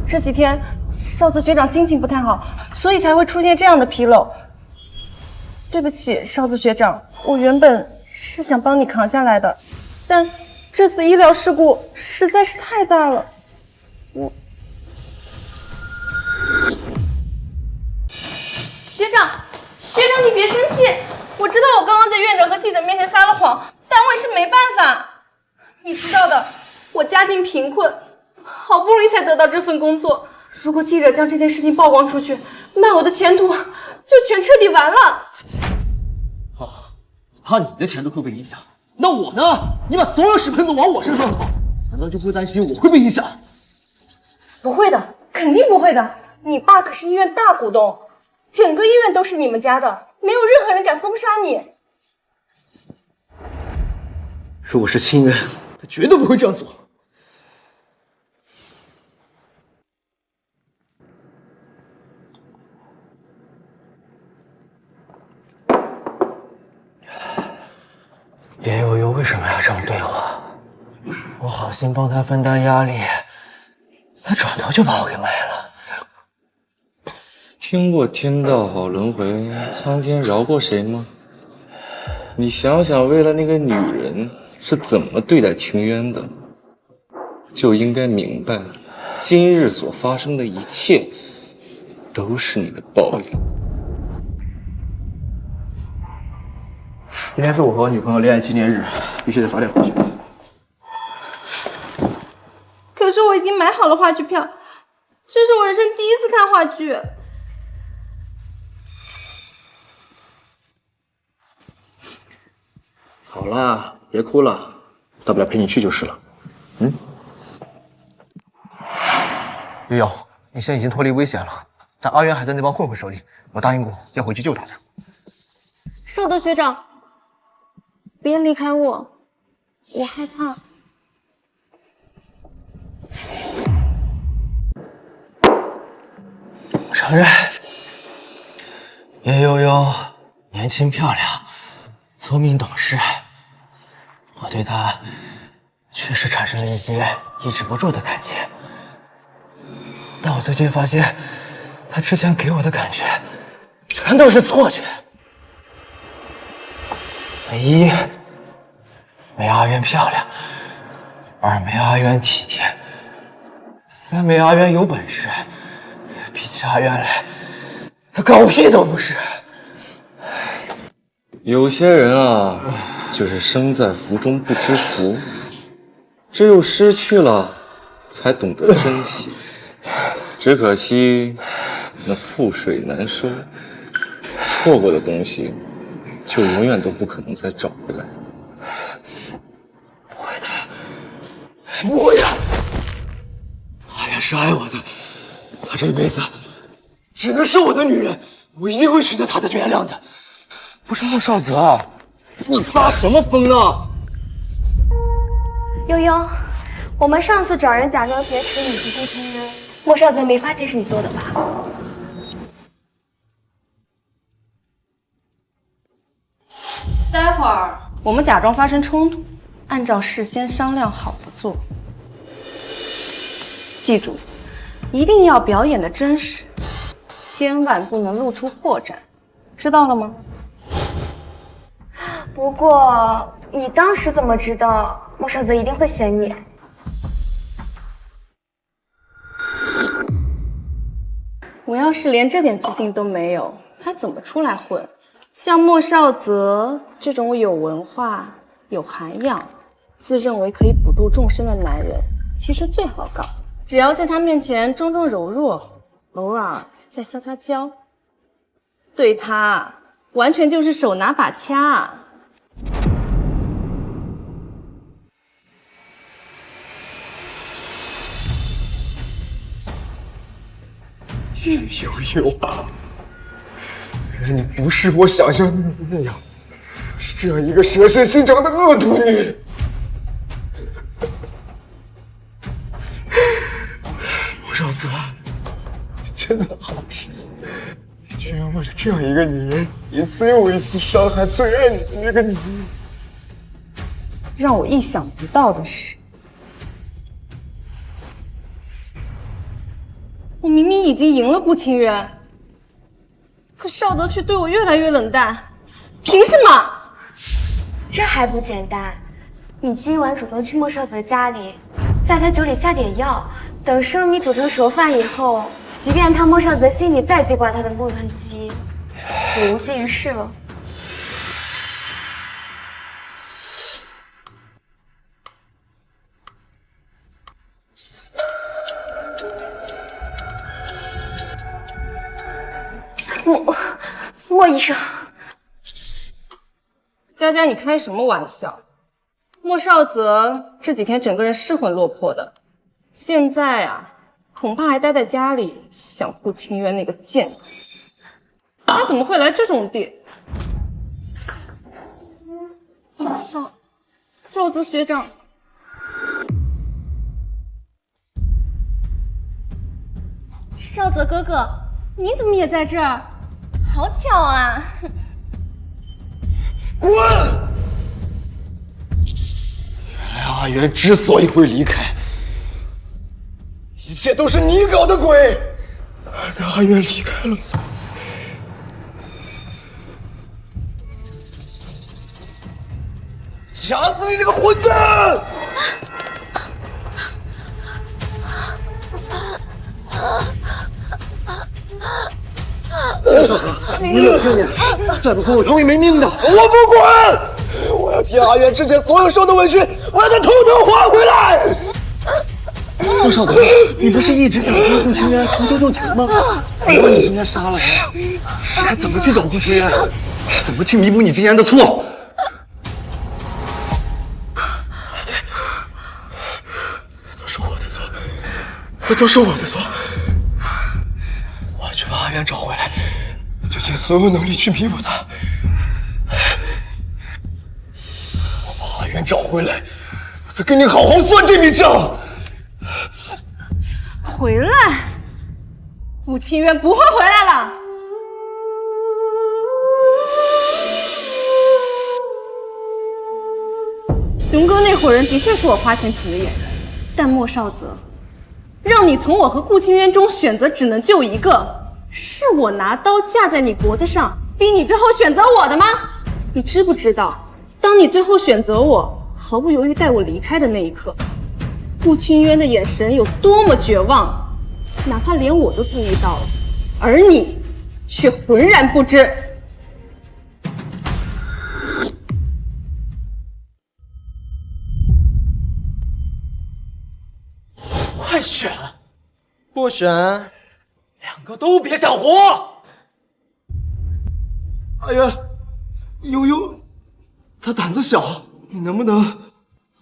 [SPEAKER 3] 这几天少泽学长心情不太好，所以才会出现这样的纰漏。对不起，少泽学长，我原本是想帮你扛下来的，但这次医疗事故实在是太大了，学长，你别生气，我知道我刚刚在院长和记者面前撒了谎，但我也是没办法。你知道的，我家境贫困，好不容易才得到这份工作。如果记者将这件事情曝光出去，那我的前途就全彻底完了。
[SPEAKER 8] 怕你的前途会被影响，那我呢？你把所有屎盆子往我身上跑，难道就不担心我会被影响？
[SPEAKER 3] 不会的，肯定不会的。你爸可是医院大股东，整个医院都是你们家的，没有任何人敢封杀你。
[SPEAKER 8] 如果是清渊，他绝对不会这样做。
[SPEAKER 9] 叶悠悠为什么要这么对我？我好心帮她分担压力，她转头就把我给卖了。
[SPEAKER 16] 听过天道好轮回，苍天饶过谁吗？
[SPEAKER 8] 你想想，为了那个女人是怎么对待清渊的，就应该明白，今日所发生的一切都是你的报应。
[SPEAKER 14] 今天是我和我女朋友恋爱纪念日，必须得早点回去。
[SPEAKER 3] 可是我已经买好了话剧票，这是我人生第一次看话剧。
[SPEAKER 14] 好啦，别哭了，大不了陪你去就是了。悠悠，你现在已经脱离危险了，但阿渊还在那帮混混手里，我答应过要回去救他的。
[SPEAKER 3] 少德学长，别离开我，我害怕。
[SPEAKER 9] 承认，叶悠悠年轻漂亮，聪明懂事，我对她确实产生了一些抑制不住的感情。但我最近发现，她之前给我的感觉全都是错觉。一，没阿渊漂亮；二，没阿渊体贴；三，没阿渊有本事。比起阿渊来，他狗屁都不是。
[SPEAKER 8] 有些人啊，就是生在福中不知福，只有失去了，才懂得珍惜。只可惜，那覆水难收，错过的东西，就永远都不可能再找回来。
[SPEAKER 9] 不会的，不会的。阿渊是爱我的，她这辈子只能是我的女人，我一定会取得她的原谅的。
[SPEAKER 8] 不是莫少泽，你发什么疯啊？
[SPEAKER 7] 悠悠，我们上次找人假装劫持你不顾清渊，莫少泽没发现是你做的吧？
[SPEAKER 3] 待会儿我们假装发生冲突，按照事先商量好的做。记住，一定要表演的真实，千万不能露出破绽，知道了吗？
[SPEAKER 7] 不过你当时怎么知道莫少泽一定会选你？
[SPEAKER 3] 我要是连这点自信都没有，还怎么出来混？像莫少泽这种有文化、有涵养、自认为可以普度众生的男人，其实最好搞。只要在他面前装装柔弱，偶尔再撒撒娇，对他完全就是手拿把掐。
[SPEAKER 4] 叶悠悠，原来你不是我想象的那样，是这样一个蛇蝎心肠的恶毒女人。莫少泽，你真的好心，你居然为了这样一个女人，一次又一次伤害最爱你的那个女人。
[SPEAKER 3] 让我意想不到的是，我明明已经赢了顾清渊，可少泽却对我越来越冷淡，凭什么？
[SPEAKER 7] 这还不简单？你今晚主动去莫少泽家里，在他酒里下点药，等生米煮成熟饭以后，即便他莫少泽心里再记挂他的陆文姬，也无济于事了。莫医生，
[SPEAKER 3] 佳佳，你开什么玩笑？莫少泽这几天整个人失魂落魄的，现在啊，恐怕还待在家里想顾清渊那个贱人。他怎么会来这种地？少泽学长，少泽哥哥，你怎么也在这儿？好巧啊！
[SPEAKER 4] 滚！原来阿渊之所以会离开，一切都是你搞的鬼！害得阿渊离开了掐死你这个混蛋！少泽，你冷静点，再不松手，他会没命的。我不管，我要替阿渊之前所有受的委屈，我要他统统还回来。
[SPEAKER 8] 陆少泽，你不是一直想跟顾清渊重修旧情吗？如果你今天杀了他，你还怎么去找顾清渊？怎么去弥补你之前的错？都是我的错，都是我的错。我要去把阿渊找回来，就尽所有能力去弥补他。我把阿渊找回来，我再跟你好好算这笔账。
[SPEAKER 3] 回来，顾清渊不会回来了。熊哥那伙人的确是我花钱请的演员，但莫少泽，让你从我和顾清渊中选择只能救一个，是我拿刀架在你脖子上，逼你最后选择我的吗？你知不知道，当你最后选择我，毫不犹豫带我离开的那一刻，顾清渊的眼神有多么绝望，哪怕连我都注意到了，而你却浑然不知。
[SPEAKER 9] 快选！不选，两个都别想活！
[SPEAKER 4] 阿渊，悠悠，他胆子小，你能不能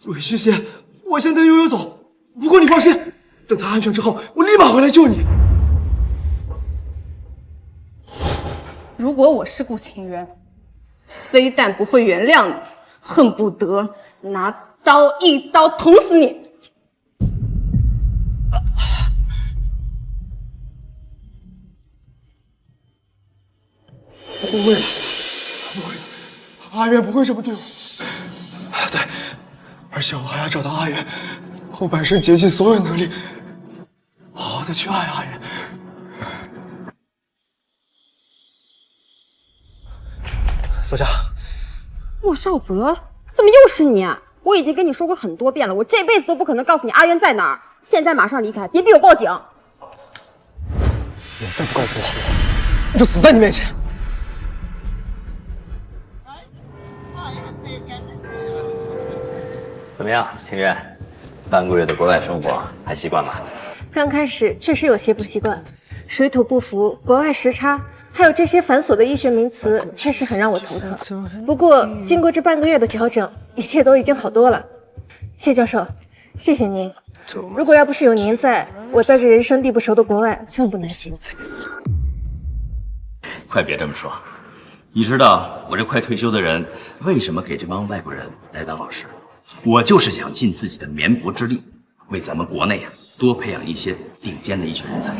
[SPEAKER 4] 委屈些？我先带悠悠走。不过你放心，等他安全之后，我立马回来救你。
[SPEAKER 3] 如果我是顾清渊，非但不会原谅你，恨不得拿刀一刀捅死你。
[SPEAKER 4] 不会的，不会的，阿渊不会这么对我。对，而且我还要找到阿渊，后半生竭尽所有能力，好好的去爱阿渊。
[SPEAKER 8] 苏夏，
[SPEAKER 6] 莫少泽，怎么又是你啊？我已经跟你说过很多遍了，我这辈子都不可能告诉你阿渊在哪儿。现在马上离开，别逼我报警。
[SPEAKER 4] 你再不告诉我，我就死在你面前。
[SPEAKER 1] 怎么样，清渊？半个月的国外生活还习惯吗？
[SPEAKER 2] 刚开始确实有些不习惯，水土不服，国外时差，还有这些繁琐的医学名词，确实很让我头疼。不过经过这半个月的调整，一切都已经好多了。谢教授，谢谢您。如果要不是有您在，我在这人生地不熟的国外寸步难行。
[SPEAKER 1] 快别这么说，你知道我这快退休的人为什么给这帮外国人来当老师？我就是想尽自己的绵薄之力，为咱们国内多培养一些顶尖的医学人才。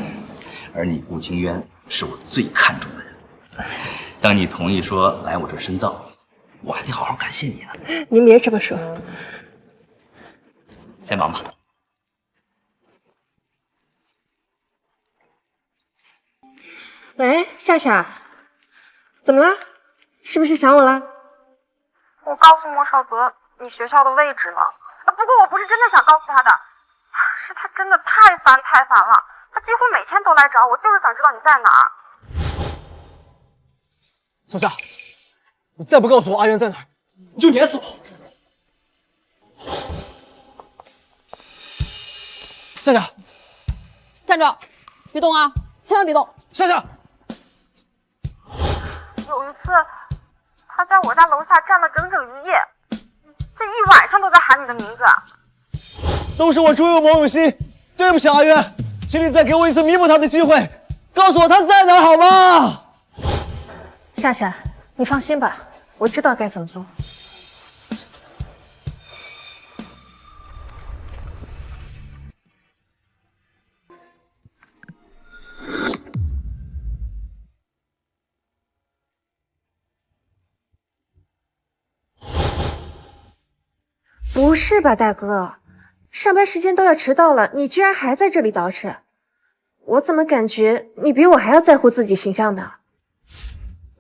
[SPEAKER 1] 而你顾清渊是我最看重的人。当你同意说来我这深造，我还得好好感谢你呢。
[SPEAKER 2] 您别这么说。
[SPEAKER 1] 先忙吧。
[SPEAKER 2] 喂，夏夏，怎么了？是不是想我了？
[SPEAKER 7] 我告诉莫少泽你学校的位置了，不过我不是真的想告诉他的，是他真的太烦了，他几乎每天都来找我，就是想知道你在哪儿。
[SPEAKER 4] 苏夏，你再不告诉我阿渊在哪儿，你就碾死我！夏夏，
[SPEAKER 6] 站着，别动啊，千万别动！
[SPEAKER 4] 夏夏。
[SPEAKER 7] 有一次，他在我家楼下站了整整1夜，这一晚上都在喊你的名字。
[SPEAKER 4] 都是我猪油毛有心，对不起阿渊，请你再给我一次弥补他的机会，告诉我他在哪儿好吗？
[SPEAKER 2] 夏夏，你放心吧，我知道该怎么做。不是吧，大哥，上班时间都要迟到了，你居然还在这里捯饬？我怎么感觉你比我还要在乎自己形象呢？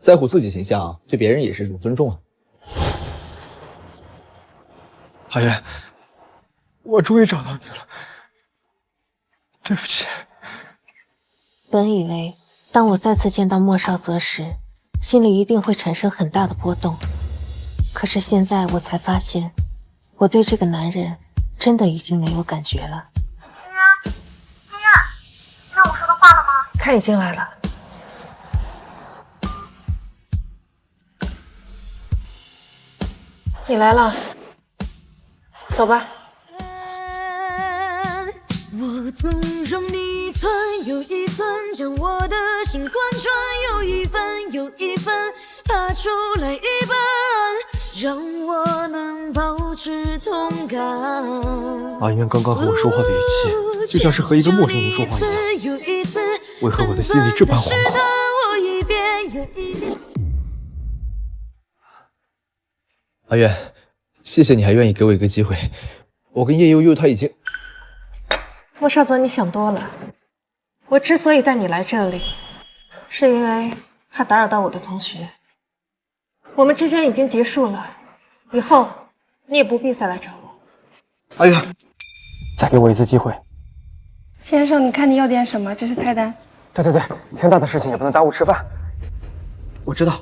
[SPEAKER 14] 在乎自己形象，对别人也是一种尊重啊。
[SPEAKER 4] 阿渊，我终于找到你了，对不起。
[SPEAKER 2] 本以为当我再次见到莫少泽时，心里一定会产生很大的波动，可是现在我才发现，我对这个男人真的已经没有感觉了。
[SPEAKER 7] 欣欣，听我说的话了吗？
[SPEAKER 2] 他已经来了。你来了，走吧。
[SPEAKER 5] 我纵容你一寸又一寸，将我的心贯穿，有一分又一分，爬出来一半，让我能保持同感。
[SPEAKER 14] 阿渊刚刚和我说话的语气，就像是和一个陌生人说话一样。为何我的心里这般惶恐？阿渊，谢谢你还愿意给我一个机会。我跟叶悠悠他已经……
[SPEAKER 2] 莫少泽，你想多了。我之所以带你来这里，是因为怕打扰到我的同学。我们之间已经结束了，以后你也不必再来找我。
[SPEAKER 14] 阿渊，再给我一次机会。
[SPEAKER 3] 先生，你看你要点什么？这是菜单。
[SPEAKER 8] 对，天大的事情也不能耽误吃饭。
[SPEAKER 14] 我知道，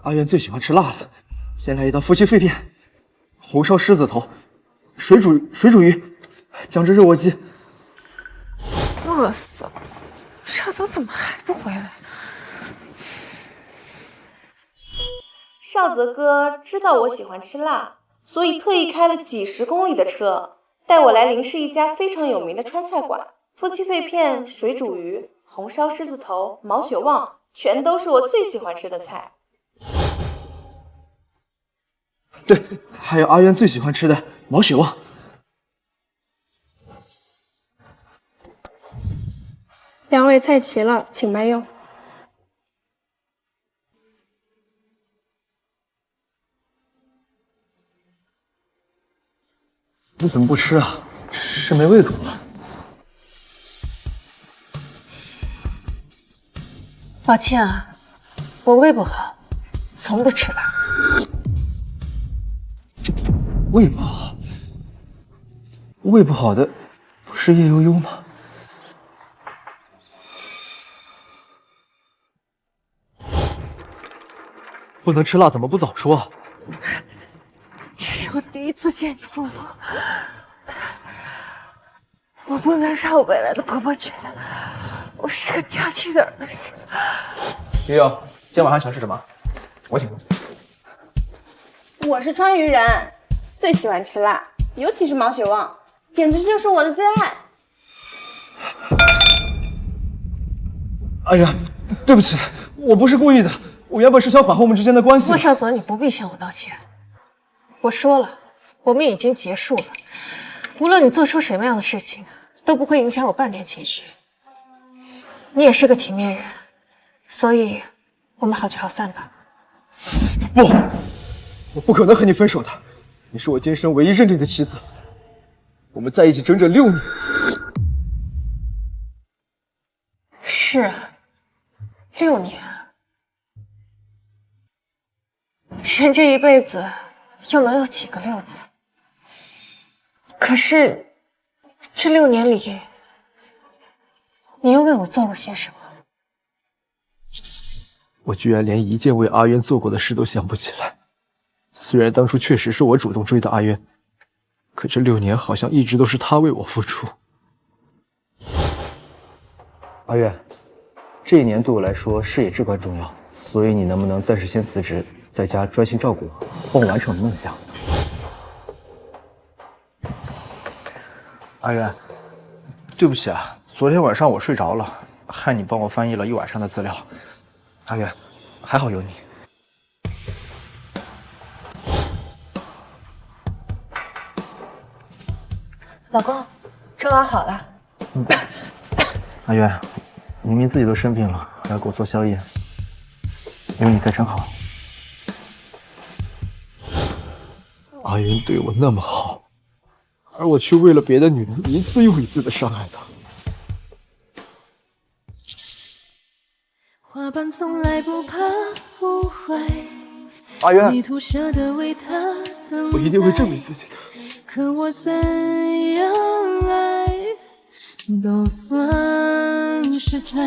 [SPEAKER 14] 阿渊最喜欢吃辣了。先来一道夫妻肺片，红烧狮子头，水煮鱼，姜汁肉窝鸡。
[SPEAKER 2] 饿死了，少泽怎么还不回来？
[SPEAKER 3] 少泽哥知道我喜欢吃辣，所以特意开了几10公里的车，带我来临市一家非常有名的川菜馆。夫妻肺片、水煮鱼、红烧狮子头、毛血旺，全都是我最喜欢吃的菜。
[SPEAKER 14] 对，还有阿渊最喜欢吃的毛血旺。
[SPEAKER 3] 2位菜齐了，请慢用。
[SPEAKER 14] 你怎么不吃啊？是没胃口吗？
[SPEAKER 2] 抱歉啊，我胃不好，从不吃辣。
[SPEAKER 14] 胃不好？胃不好的不是叶悠悠吗？不能吃辣怎么不早说？
[SPEAKER 2] 这是我第一次见你父母，我不能让我未来的婆婆觉得我是个挑剔的儿媳妇。
[SPEAKER 14] 悠悠，今天晚上想吃什么？我请客。
[SPEAKER 3] 我是川渝人，最喜欢吃辣，尤其是毛血旺，简直就是我的最爱。
[SPEAKER 14] 哎呀，对不起，我不是故意的，我原本是想缓和我们之间的关系。
[SPEAKER 2] 莫少泽，你不必向我道歉。我说了，我们已经结束了。无论你做出什么样的事情，都不会影响我半点情绪。你也是个体面人，所以我们好聚好散吧。
[SPEAKER 14] 不，我不可能和你分手的。你是我今生唯一认定的妻子，我们在一起整整6年。
[SPEAKER 2] 是啊，6年啊。人这一辈子又能有几个6年？可是这6年里，你又为我做过些什么？
[SPEAKER 14] 我居然连一件为阿渊做过的事都想不起来。虽然当初确实是我主动追的阿渊，可这6年好像一直都是他为我付出。阿渊，这1年对我来说事业至关重要，所以你能不能暂时先辞职，在家专心照顾我，帮我完成我的梦想？阿渊，对不起啊，昨天晚上我睡着了，害你帮我翻译了一晚上的资料。阿渊，还好有你。
[SPEAKER 2] 老公，粥熬好了。
[SPEAKER 14] 阿渊，明明自己都生病了，还要给我做宵夜，有你在真好。阿云对我那么好，而我却为了别的女人一次又一次的伤害她。
[SPEAKER 5] 花瓣从来不怕腐坏，
[SPEAKER 14] 阿渊，
[SPEAKER 5] 你涂舍的为他的
[SPEAKER 14] 我我一定会证明自己的。
[SPEAKER 5] 可我怎样爱都算失态，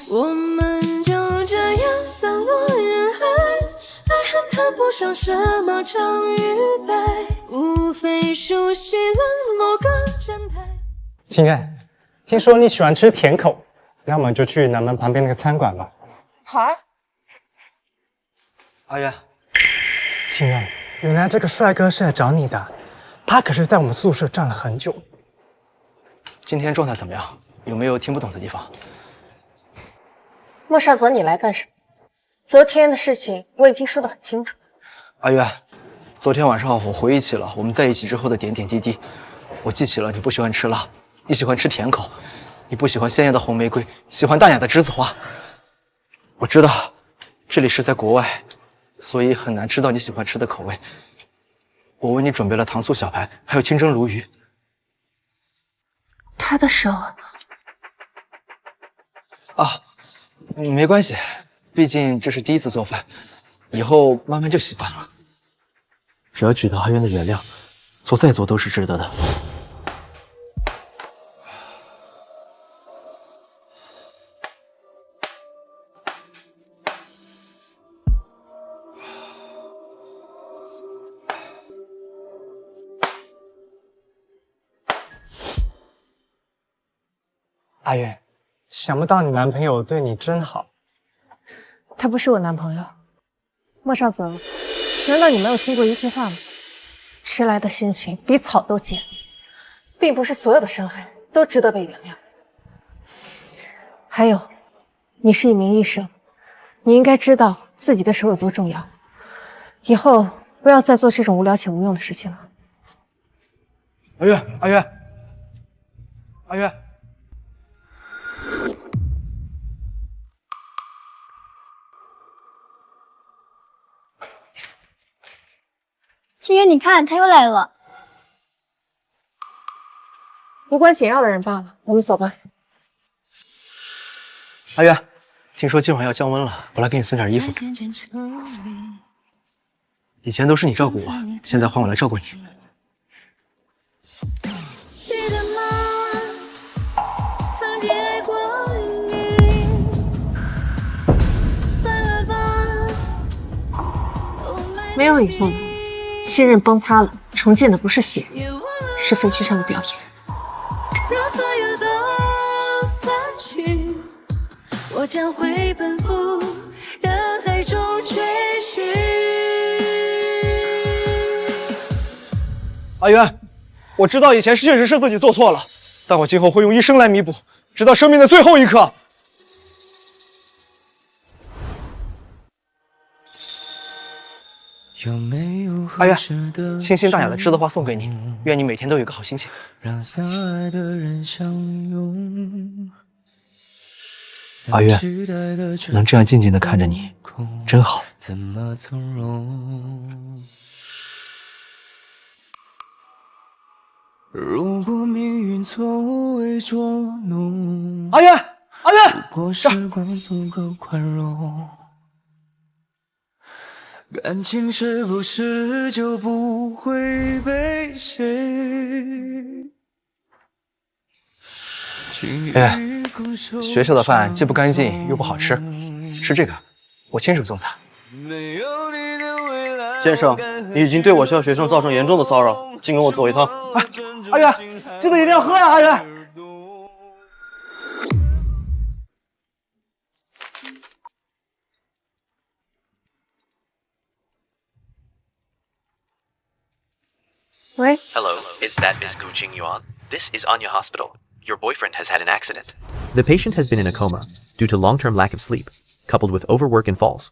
[SPEAKER 5] 我们就这样散落人海，爱恨谈不上什么成与败，无非熟悉了某个站台。
[SPEAKER 15] 亲爱，听说你喜欢吃甜口，那我们就去南门旁边那个餐馆吧。
[SPEAKER 6] 好啊。
[SPEAKER 8] 阿渊，
[SPEAKER 15] 亲爱，原来这个帅哥是来找你的，他可是在我们宿舍站了很久。
[SPEAKER 8] 今天状态怎么样？有没有听不懂的地方？
[SPEAKER 2] 莫少泽，你来干什么？昨天的事情我已经说得很清楚。
[SPEAKER 8] 阿渊，昨天晚上我回忆起了我们在一起之后的点点滴滴，我记起了你不喜欢吃辣，你喜欢吃甜口，你不喜欢鲜艳的红玫瑰，喜欢淡雅的栀子花。我知道这里是在国外，所以很难吃到你喜欢吃的口味。我为你准备了糖醋小排，还有清蒸鲈鱼。
[SPEAKER 2] 他的手
[SPEAKER 8] 啊，没关系，毕竟这是第一次做饭，以后慢慢就习惯了。
[SPEAKER 14] 只要取得阿渊的原谅，做再多都是值得的。
[SPEAKER 15] 阿渊，想不到你男朋友对你真好。
[SPEAKER 2] 他不是我男朋友。莫少泽，难道你没有听过一句话吗？迟来的深情比草都坚，并不是所有的伤害都值得被原谅。还有，你是一名医生，你应该知道自己的手有多重要。以后不要再做这种无聊且无用的事情了。
[SPEAKER 8] 阿渊，阿渊，阿渊。
[SPEAKER 5] 七月，你看，他又来了。
[SPEAKER 2] 无关紧要的人罢了，我们走吧。
[SPEAKER 8] 阿渊，听说今晚要降温了，我来给你送点衣服。以前都是你照顾我，现在换我来照顾你。
[SPEAKER 5] 记得吗？曾经爱过你，算了吧。
[SPEAKER 2] 没有以后了。信任崩塌了，重建的不是血缘，是废墟上的表演。
[SPEAKER 5] 让所有都散去，我将会奔赴人海中追寻。
[SPEAKER 8] 阿渊，我知道以前确实是自己做错了，但我今后会用一生来弥补，直到生命的最后一刻。阿渊，清新淡雅的栀子花送给你，愿你每天都有一个好心情。
[SPEAKER 14] 阿渊，能这样静静的看着你，真好。
[SPEAKER 11] 如果命运从未捉弄，
[SPEAKER 8] 阿渊，阿渊，
[SPEAKER 11] 如果时光足够宽容。感情是不是就不会被谁？
[SPEAKER 8] 哎，学校的饭既不干净又不好吃，吃这个，我亲手送他。
[SPEAKER 16] 先生，你已经对我校学生造成严重的骚扰，请跟我走一趟。
[SPEAKER 8] 哎，阿渊，这个一定要喝呀，阿渊。
[SPEAKER 2] 喂
[SPEAKER 17] Hello, is that Miss Gu Qingyuan? This is Anya Hospital. Your boyfriend has had an accident.
[SPEAKER 18] The patient has been in a coma due to long-term lack of sleep, coupled with overwork and falls.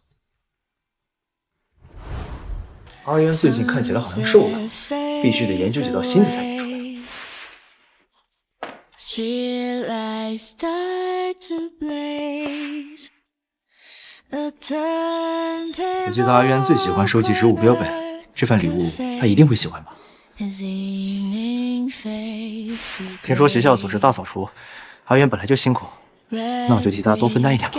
[SPEAKER 14] 阿渊最近看起来好像瘦了，必须得研究几道新的菜品出来。我记得阿渊最喜欢收集植物标本，这份礼物他一定会喜欢吧。
[SPEAKER 8] 听说学校组织大扫除，阿渊本来就辛苦，那我就替他多分担一点吧。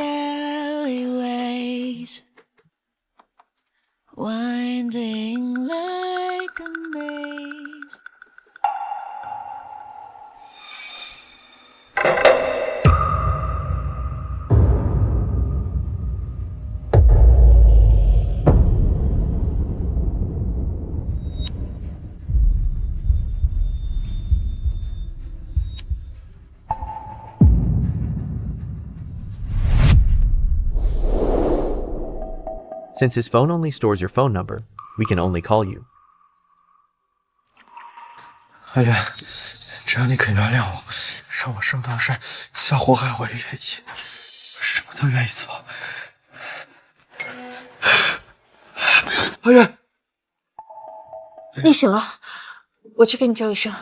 [SPEAKER 18] Since his phone only stores your phone number, we can only call you.
[SPEAKER 4] 阿渊，只要你肯原谅我，让我上刀山下火海，我也愿意，什么都愿意做。阿渊，
[SPEAKER 2] 你醒了，我去给你叫医生。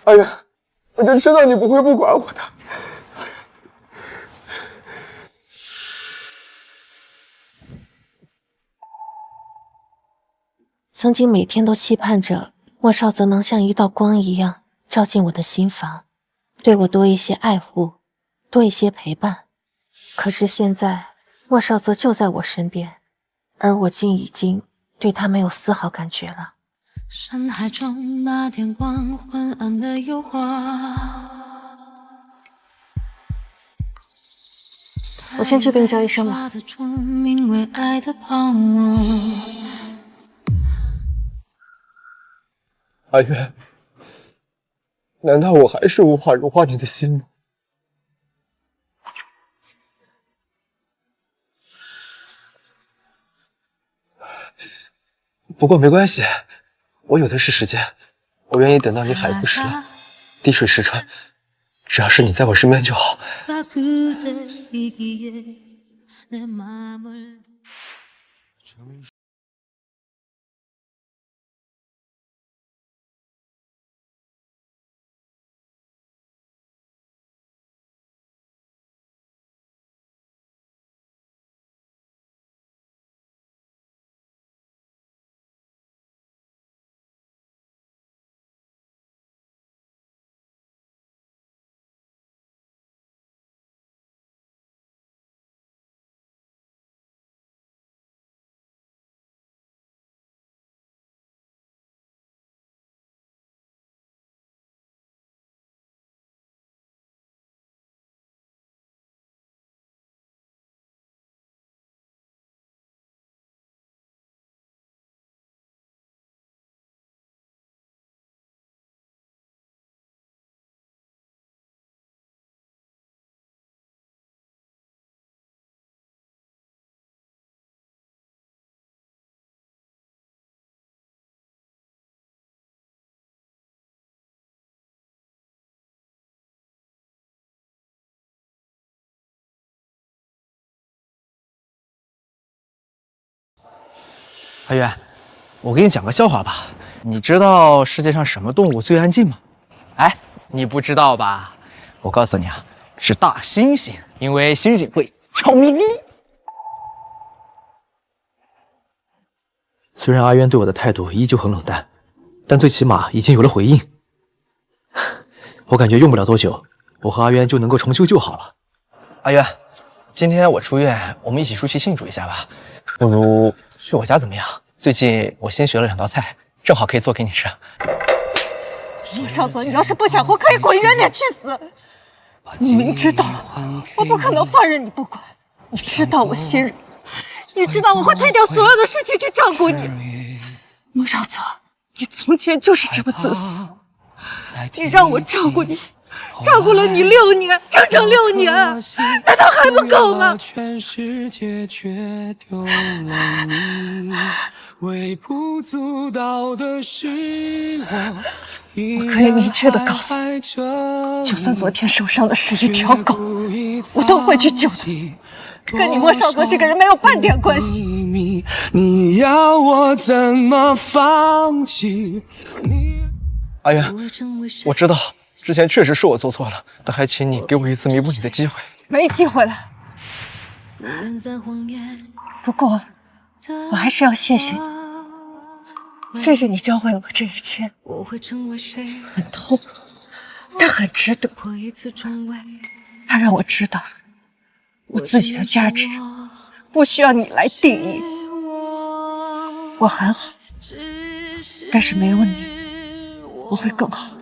[SPEAKER 4] 阿渊，我就知道你不会不管我的。
[SPEAKER 2] 曾经每天都期盼着莫少泽能像一道光一样照进我的心房，对我多一些爱护，多一些陪伴。可是现在莫少泽就在我身边，而我竟已经对他没有丝毫感觉了。
[SPEAKER 5] 深海中那点光昏暗的诱惑，
[SPEAKER 2] 我先去给你叫医生吧。
[SPEAKER 5] 名为爱的泡沫。
[SPEAKER 4] 阿渊，难道我还是无法融化你的心吗？不过没关系，我有的是时间，我愿意等到你海枯石烂，滴水石穿，只要是你在我身边就好。
[SPEAKER 8] 阿渊，我给你讲个笑话吧。你知道世界上什么动物最安静吗？哎，你不知道吧？我告诉你啊，是大猩猩，因为猩猩会悄咪咪。
[SPEAKER 14] 虽然阿渊对我的态度依旧很冷淡，但最起码已经有了回应。我感觉用不了多久，我和阿渊就能够重修旧好了。
[SPEAKER 8] 阿渊，今天我出院，我们一起出去庆祝一下吧。不如去我家怎么样？最近我新学了2道菜，正好可以做给你吃。
[SPEAKER 6] 莫少泽，你要是不想活，可以滚远点去死！你明知道我不可能放任你不管，你知道我心软，你知道我会推掉所有的事情去照顾你。莫少泽，你从前就是这么自私，你让我照顾你，照顾了你6年，整整6年，难道还不够吗？
[SPEAKER 11] 全世界却丢了你，微不足道的是
[SPEAKER 6] 我可以明确的告诉你，就算昨天受伤的是一条狗，我都会去救你，跟你莫少泽这个人没有半点关系。
[SPEAKER 11] 你要我怎么放弃？
[SPEAKER 8] 阿渊，我知道之前确实是我做错了，但还请你给我一次弥补你的机会。
[SPEAKER 6] 没机会了。不过，我还是要谢谢你。谢谢你教会了我这一切，很痛，但很值得。它让我知道我自己的价值不需要你来定义。我很好，但是没有你，我会更好。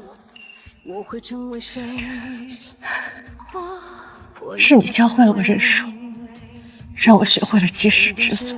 [SPEAKER 6] 是你教会了我认输，让我学会了及时止损。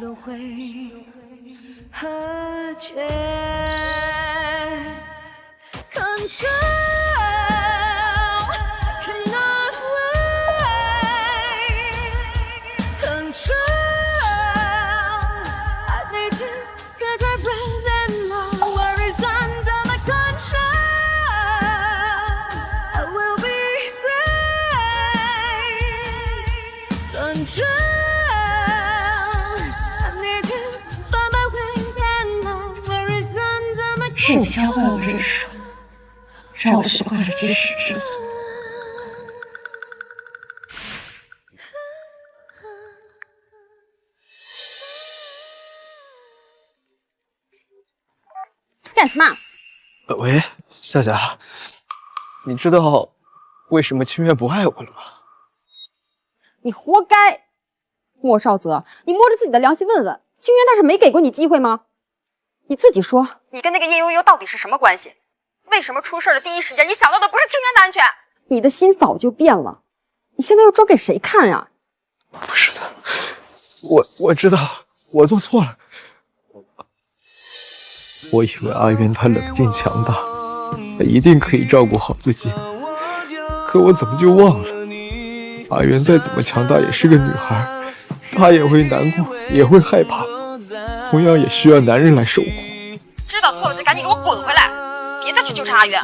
[SPEAKER 6] 是你教会了我认输，让我学会了及时止损。干什么？
[SPEAKER 14] 喂，夏夏，你知道为什么清月不爱我了吗？
[SPEAKER 6] 你活该！莫少泽，你摸着自己的良心问问，清源他是没给过你机会吗？你自己说，
[SPEAKER 7] 你跟那个叶悠悠到底是什么关系？为什么出事的第一时间你想到的不是清源的安全？
[SPEAKER 6] 你的心早就变了，你现在要装给谁看呀？
[SPEAKER 14] 不是的，我知道我做错了。我以为阿渊她冷静强大，她一定可以照顾好自己，可我怎么就忘了，阿渊再怎么强大也是个女孩，她也会难过，也会害怕，同样也需要男人来守护。
[SPEAKER 7] 知道错了就赶紧给我滚回来，别再去纠缠阿渊。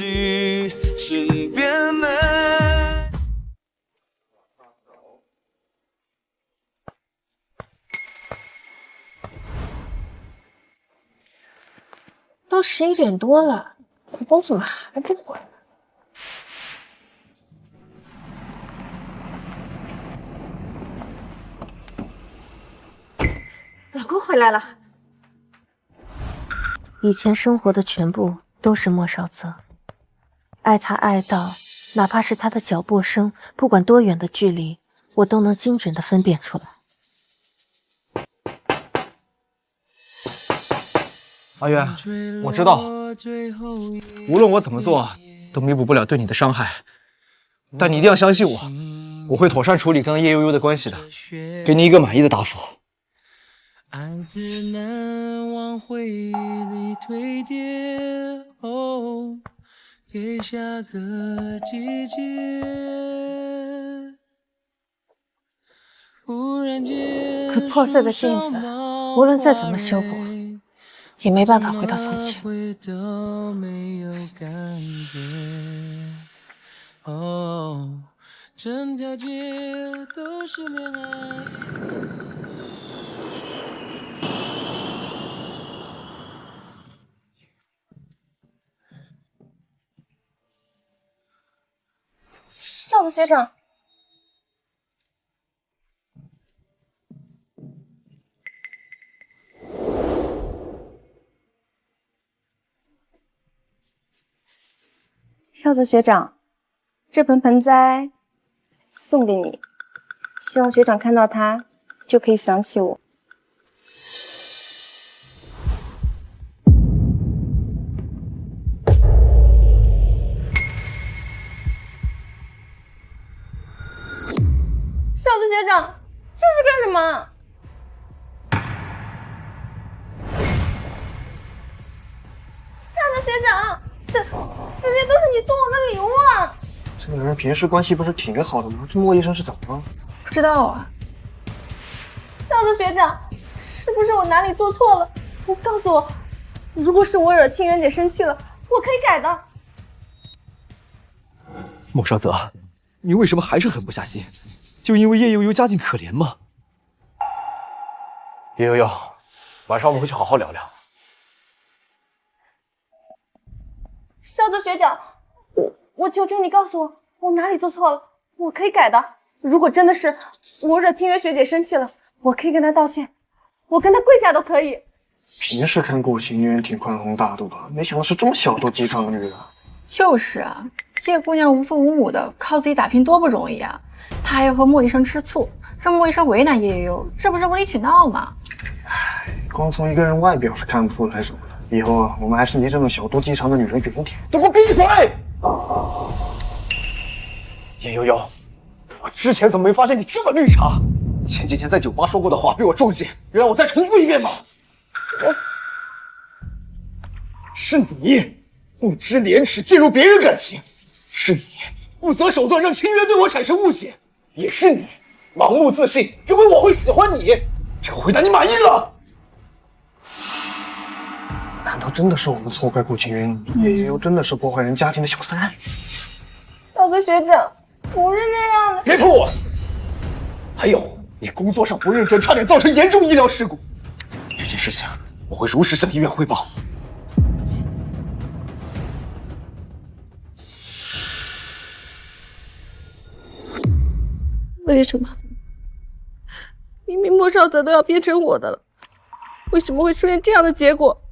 [SPEAKER 2] 都11点多了，老公怎么还不回来？老公回来了。以前生活的全部都是莫少泽，爱他爱到哪怕是他的脚步声，不管多远的距离，我都能精准地分辨出来。
[SPEAKER 8] 阿渊，我知道，无论我怎么做，都弥补不了对你的伤害。但你一定要相信我，我会妥善处理跟叶悠悠的关系的，给你一个满意的答复。
[SPEAKER 11] 爱只能往回忆里堆叠，哦，给下个季节。
[SPEAKER 2] 可破碎的镜子，无论再怎么修补，也没办法回到从前。
[SPEAKER 11] 哦，整条街都是恋爱。
[SPEAKER 3] 少子学长，少子学长，这盆盆栽送给你，希望学长看到它就可以想起我。少子学长，这是干什么？少子学长，这些都是你送我的礼物啊！
[SPEAKER 13] 这两人平时关系不是挺好的吗？这莫医生是怎么了？
[SPEAKER 3] 不知道啊。少子学长，是不是我哪里做错了？你告诉我，如果是我惹清源姐生气了，我可以改的。
[SPEAKER 14] 莫少泽，你为什么还是狠不下心？就因为叶悠悠家境可怜吗？
[SPEAKER 8] 叶悠悠，晚上我们回去好好聊聊。
[SPEAKER 3] 少子学长，我求求你告诉我，我哪里做错了，我可以改的。如果真的是我惹清源学姐生气了，我可以跟她道歉，我跟她跪下都可以。
[SPEAKER 13] 平时看过清源挺宽宏大度的，没想到是这么小肚鸡肠的女人。
[SPEAKER 19] 就是啊，叶姑娘无父无母的，靠自己打拼多不容易啊！她还要和莫医生吃醋，让莫医生为难叶悠悠，这不是无理取闹吗？
[SPEAKER 13] 光从一个人外表是看不出来什么的，以后啊，我们还是离这种小肚鸡肠的女人远点。
[SPEAKER 8] 都给我闭嘴！叶悠悠，我之前怎么没发现你这么绿茶？前几天在酒吧说过的话被我中计，让我再重复一遍吗？是你不知廉耻，介入别人感情；是你不择手段让清源对我产生误解；也是你盲目自信，认为我会喜欢你。这个回答你满意了？
[SPEAKER 13] 难道真的是我们错怪顾清源？叶悠悠真的是破坏人家庭的小三？
[SPEAKER 3] 少泽学长，不是这样的。
[SPEAKER 8] 别碰我！还有，你工作上不认真，差点造成严重医疗事故。这件事情我会如实向医院汇报。
[SPEAKER 3] 为什么？明明莫少泽都要变成我的了，为什么会出现这样的结果？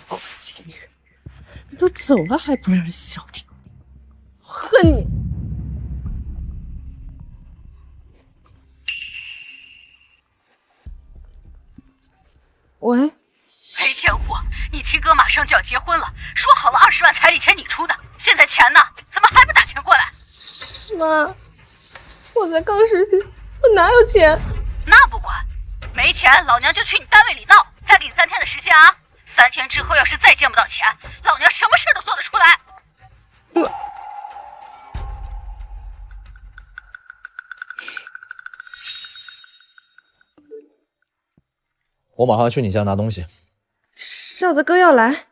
[SPEAKER 3] 顾清源，你都走了还不让人消停，恨你！喂，
[SPEAKER 20] 赔钱货，你亲哥马上就要结婚了，说好了20万彩礼钱你出的，现在钱呢？怎么还不打钱过来？
[SPEAKER 3] 妈，我才刚实习，我哪有钱？
[SPEAKER 20] 那不管，没钱老娘就去你单位里闹，再给你3天的时间啊！3天之后要是再见不到钱，老娘什么事都做得出来。
[SPEAKER 21] 我马上去你家拿东西。
[SPEAKER 3] 少泽哥要来。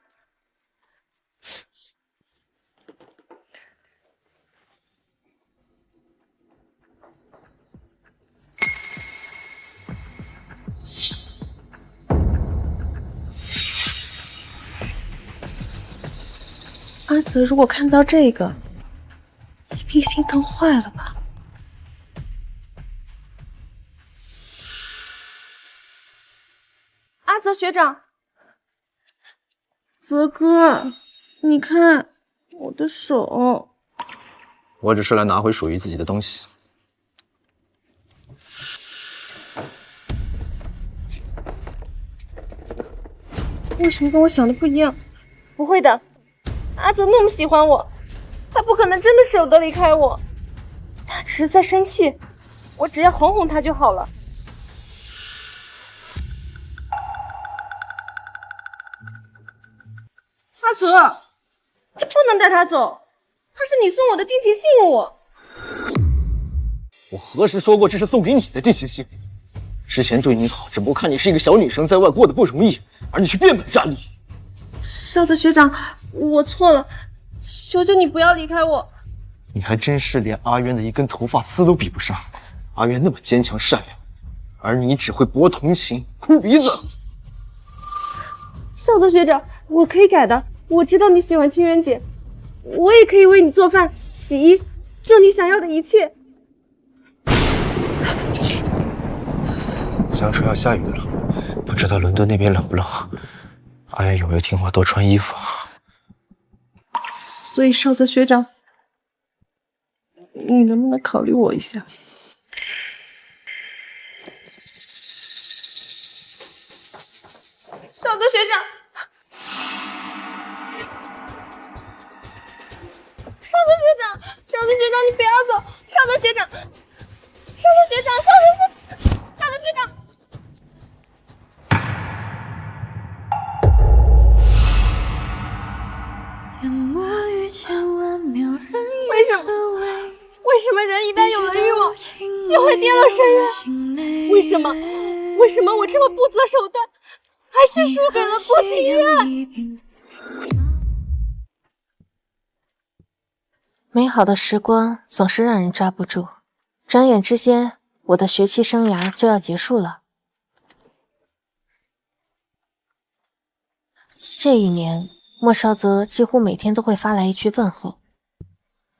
[SPEAKER 3] 阿泽如果看到这个，一定心疼坏了吧？阿泽学长，泽哥，你看我的手。
[SPEAKER 21] 我只是来拿回属于自己的东西。
[SPEAKER 3] 为什么跟我想的不一样？不会的，阿泽那么喜欢我，他不可能真的舍不得离开我。他只是在生气，我只要哄哄他就好了。阿泽，你不能带他走，他是你送我的定情信物。
[SPEAKER 8] 我何时说过这是送给你的定情信物？之前对你好，只不过看你是一个小女生，在外过得不容易，而你却变本加厉。
[SPEAKER 3] 少泽学长，我错了，求求你不要离开我。
[SPEAKER 8] 你还真是连阿渊的一根头发丝都比不上。阿渊那么坚强善良，而你只会博同情、哭鼻子。
[SPEAKER 3] 少泽学长，我可以改的。我知道你喜欢清源姐，我也可以为你做饭、洗衣，做你想要的一切。
[SPEAKER 8] 江城要下雨了，不知道伦敦那边冷不冷？阿渊有没有听话多穿衣服？
[SPEAKER 3] 所以少泽学长，你能不能考虑我一下？少泽学长。少泽学长，少泽学长，你不要走！少泽学长，少泽学长，少泽学长。为什么人一旦有了欲望，就会跌落深渊？为什么我这么不择手段，还是输给了顾清源？
[SPEAKER 2] 美好的时光总是让人抓不住，转眼之间，我的学期生涯就要结束了。这一年，莫少泽几乎每天都会发来一句问候，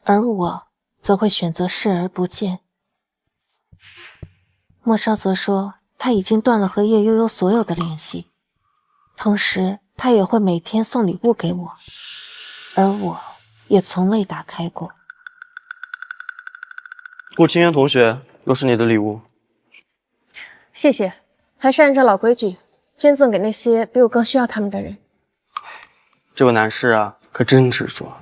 [SPEAKER 2] 而我则会选择视而不见。莫少泽说他已经断了和叶悠悠所有的联系，同时他也会每天送礼物给我，而我也从未打开过。
[SPEAKER 16] 顾清源同学，又是你的礼物。
[SPEAKER 2] 谢谢，还是按照老规矩，捐赠给那些比我更需要他们的人。
[SPEAKER 9] 这位男士啊，可真执着。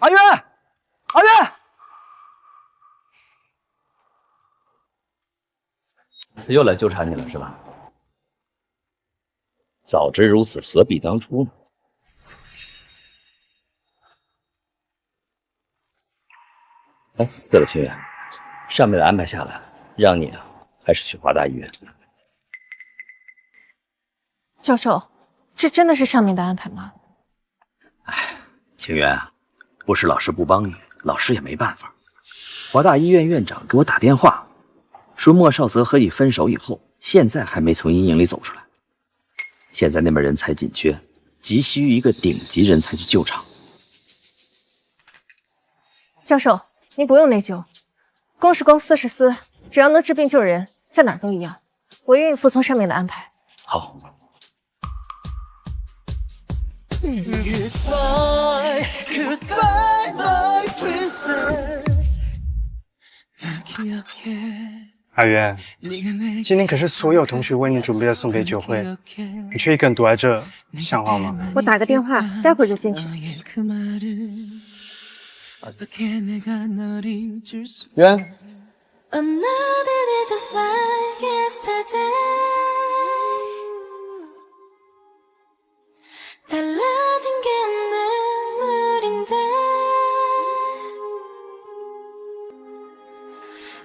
[SPEAKER 8] 阿渊，阿渊，
[SPEAKER 1] 又来纠缠你了是吧？早知如此，何必当初呢？哎，对了，清源，上面的安排下来，让你啊，还是去华大医院。
[SPEAKER 2] 教授，这真的是上面的安排吗？
[SPEAKER 1] 清源啊，不是老师不帮你，老师也没办法。华大医院院长给我打电话，说莫少泽和你分手以后，现在还没从阴影里走出来。现在那边人才紧缺，急需一个顶级人才去救场。
[SPEAKER 2] 教授，您不用内疚，公是公，私是私，只要能治病救人，在哪儿都一样。我愿意服从上面的安排。
[SPEAKER 1] 好。
[SPEAKER 11] Goodbye, goodbye, my princess。
[SPEAKER 15] 阿渊，今天可是所有同学为你准备的送别酒会，你却一个人躲在这，像话吗？
[SPEAKER 2] 我打个电话，待会儿就进去。
[SPEAKER 15] 渊。
[SPEAKER 5] Another day just like yesterday. 달라진 게 없는 우린데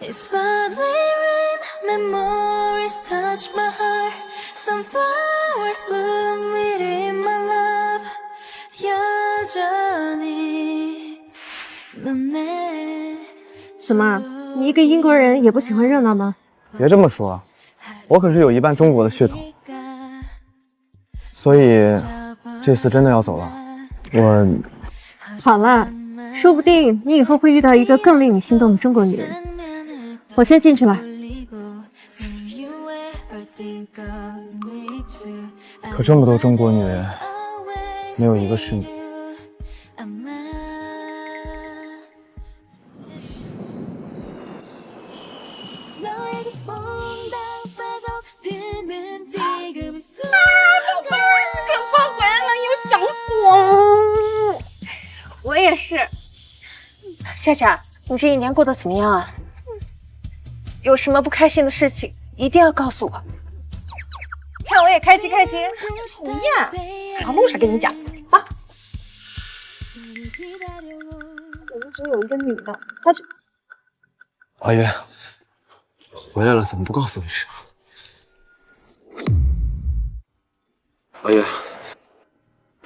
[SPEAKER 5] It's suddenly rain, memories touch my heart. Some flowers bloom within my love. 여전히 눈에
[SPEAKER 2] 怎么，你一个英国人也不喜欢热闹吗？
[SPEAKER 15] 别这么说，我可是有一半中国的血统，所以这次真的要走了。我
[SPEAKER 2] 好了，说不定你以后会遇到一个更令你心动的中国女人。我先进去了。
[SPEAKER 15] 可这么多中国女人，没有一个是你。
[SPEAKER 2] 想死我了！我也是。夏夏，你这一年过得怎么样啊？有什么不开心的事情，一定要告诉我，让我也开心开心。
[SPEAKER 6] 讨厌，想录啥跟你讲啊？我们组有一个女的，她就……
[SPEAKER 14] 阿渊，回来了，怎么不告诉我一声？阿渊。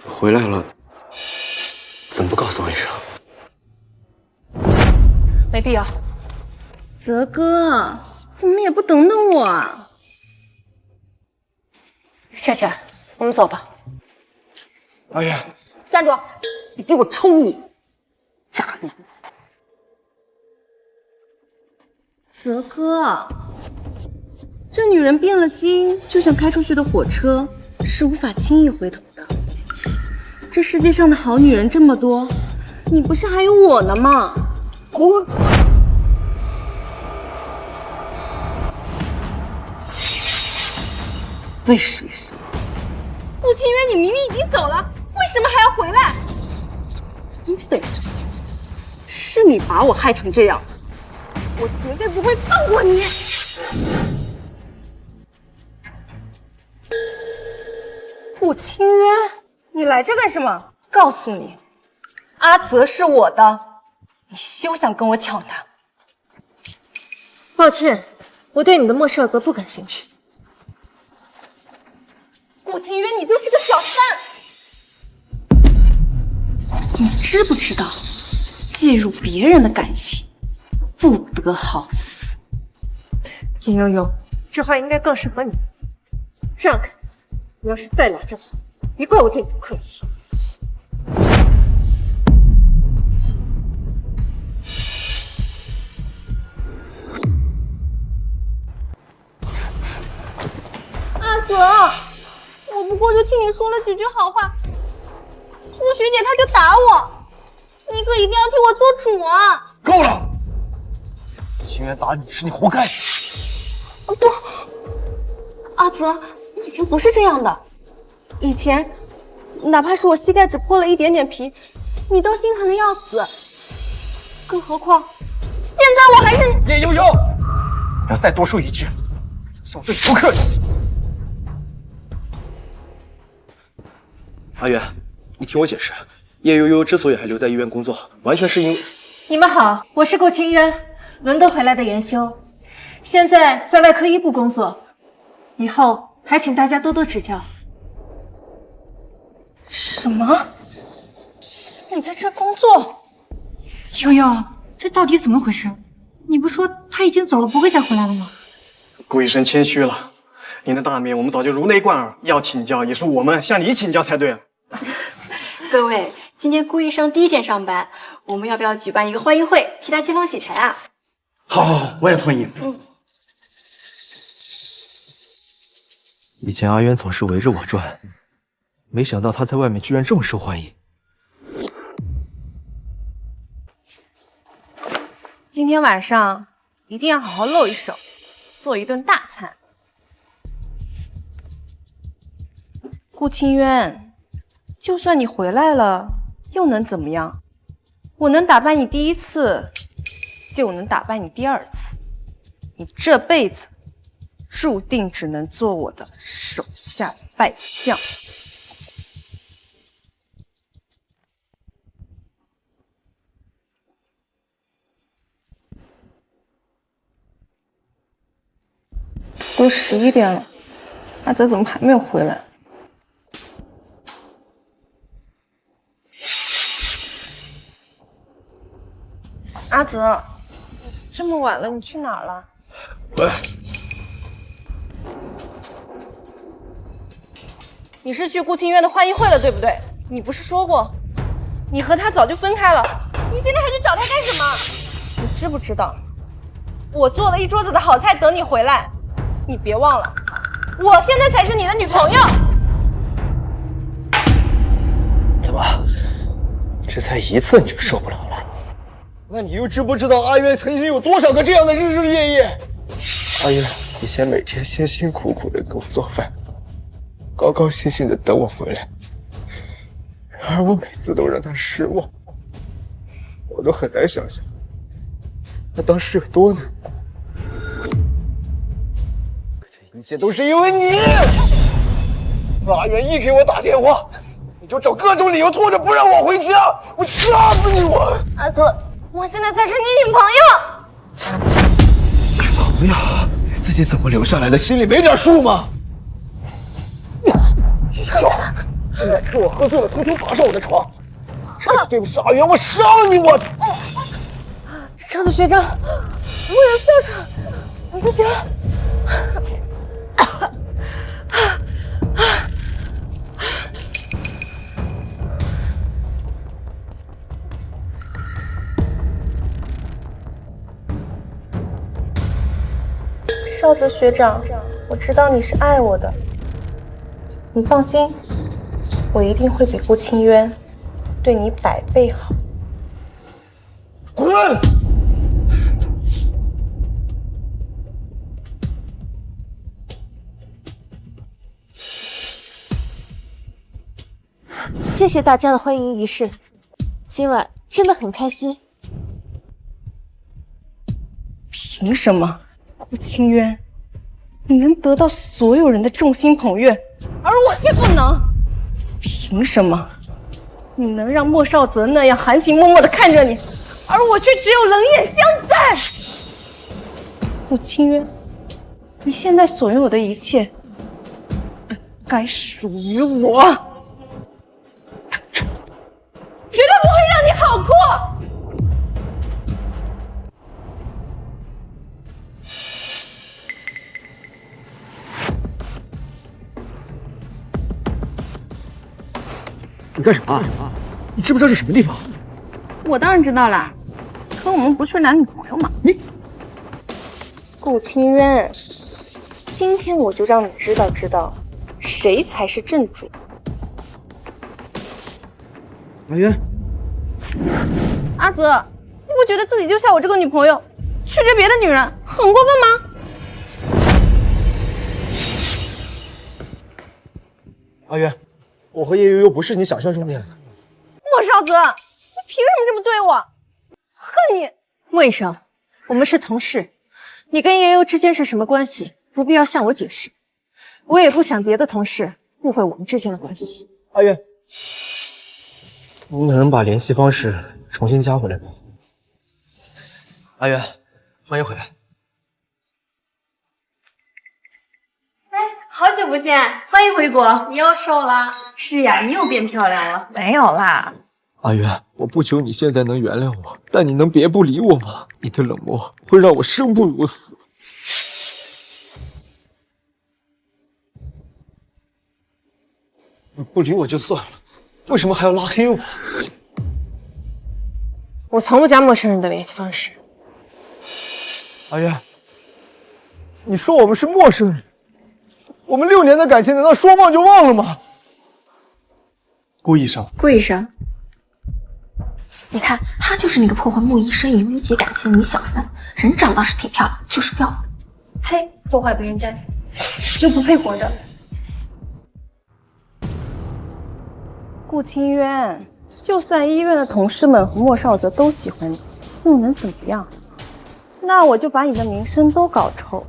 [SPEAKER 14] 回来了，怎么不告诉我一声？
[SPEAKER 2] 没必要。
[SPEAKER 3] 泽哥，怎么也不等等我啊？
[SPEAKER 2] 夏夏，我们走吧。
[SPEAKER 14] 阿渊，
[SPEAKER 6] 站住！你给我抽你！渣男！
[SPEAKER 3] 泽哥，这女人变了心，就像开出去的火车，是无法轻易回头的。这世界上的好女人这么多，你不是还有我呢吗？
[SPEAKER 6] 滚！为什么？
[SPEAKER 3] 顾清渊，你明明已经走了，为什么还要回来？
[SPEAKER 6] 真是的，
[SPEAKER 3] 是你把我害成这样，我绝对不会放过你！顾清渊。你来这干什么？告诉你，阿泽是我的，你休想跟我抢他。
[SPEAKER 2] 抱歉，我对你的莫少泽不感兴趣。
[SPEAKER 3] 顾清渊，你就是个小三！你知不知道，介入别人的感情，不得好死？
[SPEAKER 2] 叶悠悠，这话应该更适合你。让开！你要是再拉这话，别怪我对你不客气。
[SPEAKER 3] 阿泽，我不过就替你说了几句好话，顾学姐她就打我，你可一定要替我做主啊！
[SPEAKER 8] 够了！清渊打你是你活该。
[SPEAKER 3] 不，阿泽，以前不是这样的。以前，哪怕是我膝盖只破了一点点皮，你都心疼的要死。更何况，现在我还是……
[SPEAKER 8] 叶悠悠，不要再多说一句，小对你不客气。
[SPEAKER 16] 阿元，你听我解释，叶悠悠之所以还留在医院工作，完全是因为……
[SPEAKER 2] 你们好，我是顾清渊，伦敦回来的研修，现在在外科医部工作，以后还请大家多多指教。
[SPEAKER 3] 什么？你在这工作？
[SPEAKER 19] 悠悠，这到底怎么回事？你不说他已经走了，不会再回来了吗？
[SPEAKER 15] 顾医生谦虚了，您的大名我们早就如雷贯耳，要请教也是我们向你请教才对。
[SPEAKER 19] 各位，今天顾医生第一天上班，我们要不要举办一个欢迎会，替他接风洗尘啊？
[SPEAKER 15] 好，我也同意。
[SPEAKER 14] 以前阿渊总是围着我转，没想到他在外面居然这么受欢迎。
[SPEAKER 3] 今天晚上一定要好好露一手，做一顿大餐。顾清渊，就算你回来了，又能怎么样？我能打败你第一次，就能打败你第二次。你这辈子注定只能做我的手下败将。都11点了，阿泽怎么还没有回来？阿泽，这么晚了，你去哪儿了？
[SPEAKER 8] 喂，
[SPEAKER 3] 你是去顾清渊的欢迎会了，对不对？你不是说过，你和他早就分开了，你现在还去找他干什么？你知不知道，我做了一桌子的好菜等你回来。你别忘了，我现在才是你的女朋友。
[SPEAKER 8] 怎么，只才一次你就受不了了？那你又知不知道阿渊曾经有多少个这样的日日夜夜？阿渊以前每天辛辛苦苦的给我做饭，高高兴兴的等我回来，然而我每次都让他失望，我都很难想象他当时有多难过。一切都是因为你！自阿元一给我打电话，你就找各种理由拖着不让我回家，我掐死你！我
[SPEAKER 3] 阿泽，我现在才是你女朋友。
[SPEAKER 8] 女朋友？自己怎么留下来的？心里没点数吗？哟，现在趁我喝醉了，偷偷爬上我的床，这对不起阿元，我杀了你！我
[SPEAKER 3] 少子学长，我有哮喘，不行了。少子学长，我知道你是爱我的，你放心，我一定会比顾清渊对你100倍好。
[SPEAKER 8] 滚！
[SPEAKER 2] 谢谢大家的欢迎仪式，今晚真的很开心。
[SPEAKER 3] 凭什么，顾清渊，你能得到所有人的众星捧月，而我却不能？凭什么，你能让莫少泽那样含情脉脉地看着你，而我却只有冷眼相待？顾清渊，你现在所拥有的一切，本该属于我。绝对不会让你好过。
[SPEAKER 8] 你干什么？你知不知道这什么地方？
[SPEAKER 3] 我当然知道啦，可我们不是男女朋友吗？
[SPEAKER 8] 你，
[SPEAKER 3] 顾清渊，今天我就让你知道谁才是正主。
[SPEAKER 8] 阿渊，
[SPEAKER 3] 阿泽，你不觉得自己就像我这个女朋友，去追别的女人，很过分吗？
[SPEAKER 14] 阿渊，我和叶悠悠不是你想象中那样的。
[SPEAKER 3] 莫少泽，你凭什么这么对我？恨你！
[SPEAKER 2] 莫医生，我们是同事，你跟叶悠之间是什么关系？不必要向我解释。我也不想别的同事误会我们之间的关系。
[SPEAKER 14] 阿渊，你能把联系方式重新加回来吗？阿渊，欢迎回来。
[SPEAKER 12] 好久不见，欢迎回国。你又瘦了？是呀，你又变漂亮了。没有啦。
[SPEAKER 14] 阿渊，我不求你现在能原谅我，但你能别不理我吗？你的冷漠会让我生不如死。你不理我就算了，为什么还要拉黑我？
[SPEAKER 2] 我从不加陌生人的联系方式。
[SPEAKER 14] 阿渊，你说我们是陌生人？我们6年的感情难道说忘就忘了吗？顾医生，
[SPEAKER 6] 顾医生，你看他就是那个破坏穆医生与虞姬感情的女小三，人长倒是挺漂亮，就是不要脸。
[SPEAKER 3] 嘿，破坏别人家就不配活着。顾清渊，就算医院的同事们和莫少泽都喜欢你，又能怎么样？那我就把你的名声都搞臭，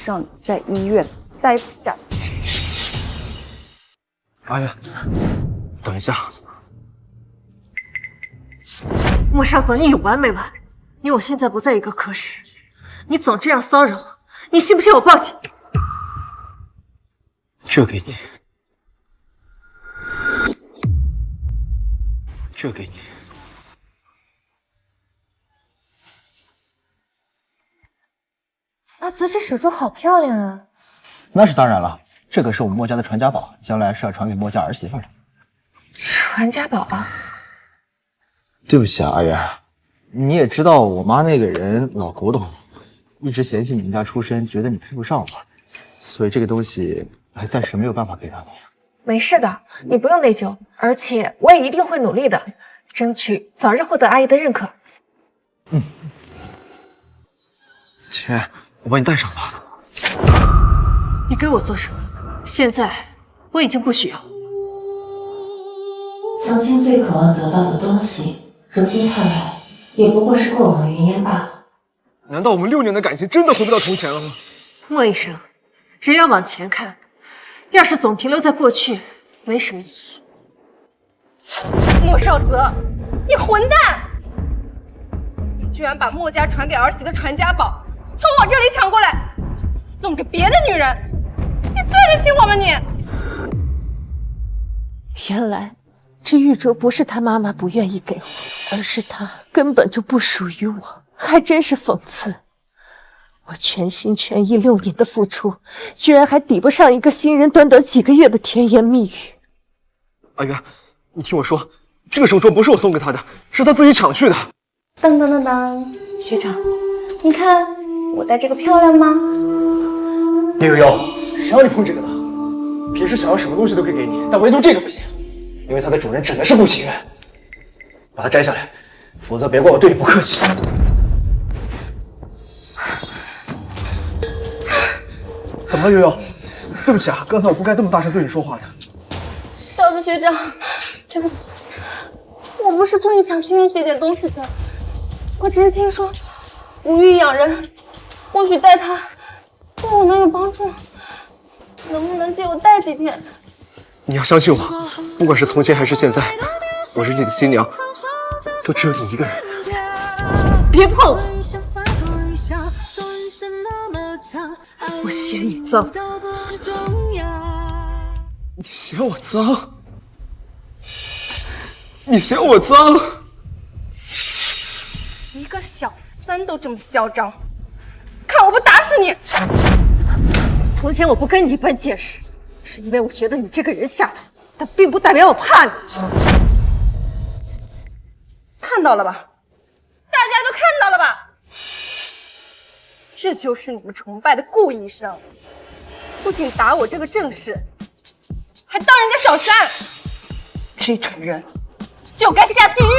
[SPEAKER 3] 让你在医院待不下去。
[SPEAKER 14] 阿渊，等一下。
[SPEAKER 2] 莫少泽，你有完没完？你我现在不在一个科室，你总这样骚扰我，你信不信我报警？
[SPEAKER 14] 这给你，这给你。
[SPEAKER 2] 阿泽，这手镯好漂亮啊！
[SPEAKER 21] 那是当然了，这可是我们莫家的传家宝，将来是要传给莫家儿媳妇的。
[SPEAKER 2] 传家宝啊！
[SPEAKER 21] 对不起啊，阿渊，你也知道我妈那个人老古董，一直嫌弃你们家出身，觉得你配不上我，所以这个东西还暂时没有办法给到你。
[SPEAKER 2] 没事的，你不用内疚，而且我也一定会努力的，争取早日获得阿姨的认可。
[SPEAKER 14] 姐，我帮你戴上吧。
[SPEAKER 2] 你给我做什么？现在我已经不需要。
[SPEAKER 22] 曾经最渴望得到的东西，如今看来也不过是过往云烟罢了。
[SPEAKER 14] 难道我们6年的感情真的回不到从前了吗？
[SPEAKER 2] 莫医生，人要往前看，要是总停留在过去，没什么意义。
[SPEAKER 3] 莫少泽，你混蛋！你居然把莫家传给儿媳的传家宝从我这里抢过来，送给别的女人，你对得起我吗你？
[SPEAKER 2] 原来这玉镯不是他妈妈不愿意给我，而是他根本就不属于我，还真是讽刺。我全心全意6年的付出，居然还抵不上一个新人短短几个月的甜言蜜语。
[SPEAKER 14] 阿渊，你听我说，这个手镯不是我送给他的，是他自己抢去的。
[SPEAKER 3] 当当当当，学长，你看我戴这个漂亮吗？
[SPEAKER 14] 叶悠悠，谁让你碰这个的？平时想要什么东西都可以给你，但唯独这个不行，因为它的主人指的是顾清渊。把它摘下来，否则别怪我对你不客气。怎么了，悠悠？对不起啊，刚才我不该这么大声对你说话的。
[SPEAKER 3] 少子学长，对不起，我不是故意想去你写点东西的，我只是听说无欲养人，或许带他对我能有帮助，能不能借我带几天？
[SPEAKER 14] 你要相信我，不管是从前还是现在，我是你的新娘，都只有你一个人。
[SPEAKER 2] 别碰我！我嫌你脏。
[SPEAKER 14] 你嫌我脏？你嫌我脏？
[SPEAKER 3] 一个小三都这么嚣张，看我不打死你！
[SPEAKER 2] 从前我不跟你一般见识，是因为我觉得你这个人下头，但并不代表我怕你。
[SPEAKER 3] 看到了吧？大家都看到了吧？这就是你们崇拜的顾医生，不仅打我这个正室，还当人家小三，这种人就该下地狱！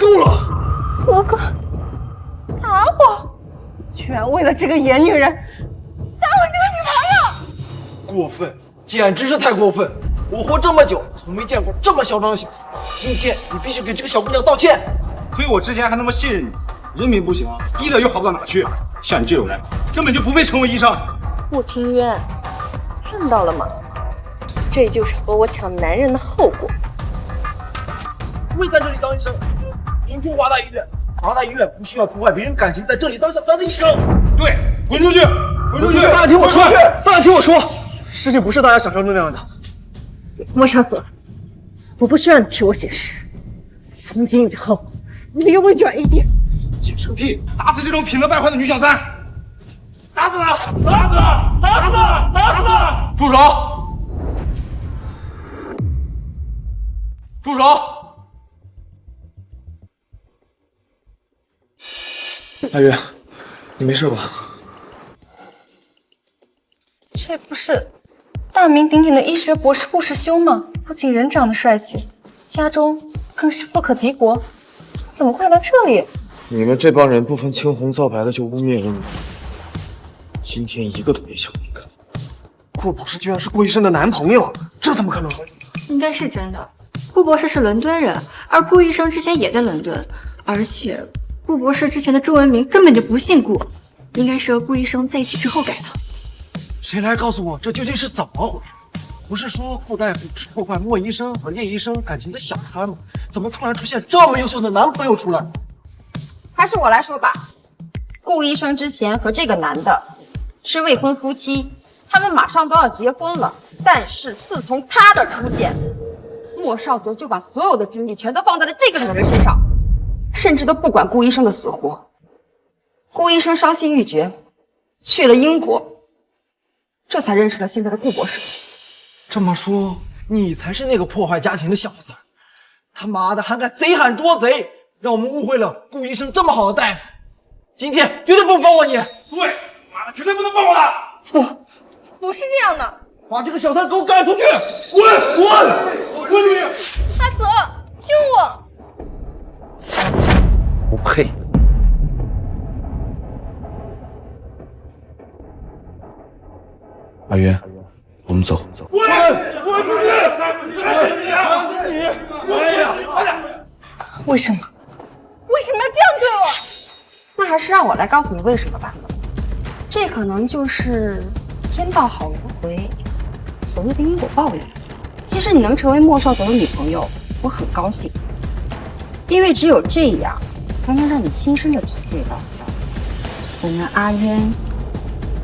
[SPEAKER 8] 够了！
[SPEAKER 3] 泽哥，打我，居然为了这个野女人打我这个女朋友！
[SPEAKER 8] 过分，简直是太过分！我活这么久，从没见过这么嚣张的小子。今天你必须给这个小姑娘道歉。
[SPEAKER 13] 亏我之前还那么信任你，人品不行，医德又好不到哪去。像你这种人，根本就不配成为医生。
[SPEAKER 3] 穆清渊，看到了吗？这就是和我抢男人的后果。
[SPEAKER 8] 不会在这里当医生，滚出华大医院。华大医院不需要破坏别人感情，在这里当小三的医生。
[SPEAKER 13] 对，滚出去，滚出去！
[SPEAKER 8] 大家听我说，大家听我说，事情不是大家想象中那样的。
[SPEAKER 2] 莫少泽，我不需要你替我解释。从今以后，你离我远一点。
[SPEAKER 13] 解释个屁！打死这种品德败坏的女小三！打死她！打死她！打死她！打死她！住手！住手！
[SPEAKER 21] 阿月，你没事吧？
[SPEAKER 3] 这不是大名鼎鼎的医学博士顾时修吗？不仅人长得帅气，家中更是富可敌国，怎么会来这里？
[SPEAKER 8] 你们这帮人不分青红皂白的就污蔑我，今天一个都别想离开。顾博士居然是顾医生的男朋友，这怎么可能？
[SPEAKER 19] 应该是真的。顾博士是伦敦人，而顾医生之前也在伦敦，而且顾博士之前的中文名根本就不姓顾，应该是和顾医生在一起之后改的。
[SPEAKER 8] 谁来告诉我这究竟是怎么回事？不是说顾大夫只破坏莫医生和叶医生感情的小三吗？怎么突然出现这么优秀的男朋友出来？
[SPEAKER 6] 还是我来说吧。顾医生之前和这个男的是未婚夫妻，他们马上都要结婚了。但是自从他的出现，莫少泽就把所有的精力全都放在了这个女人身上，甚至都不管顾医生的死活。顾医生伤心欲绝，去了英国，这才认识了现在的顾博士。
[SPEAKER 8] 这么说，你才是那个破坏家庭的小三！他妈的，还敢贼喊捉贼，让我们误会了顾医生这么好的大夫。今天绝对不放过你！
[SPEAKER 13] 对，妈的，绝对不能放过他！
[SPEAKER 3] 不是这样的，
[SPEAKER 8] 把这个小三给我赶出去！
[SPEAKER 13] 滚出去！
[SPEAKER 3] 阿泽，救我！
[SPEAKER 21] 不配。阿渊，我们走。
[SPEAKER 13] 滚出去！
[SPEAKER 3] 为什么？为什么要这样对我？
[SPEAKER 6] 那还是让我来告诉你为什么吧。这可能就是天道好轮回，所谓的因果报应。其实你能成为莫少泽的女朋友，我很高兴，因为只有这样，才能让你亲身的体会到，我们阿渊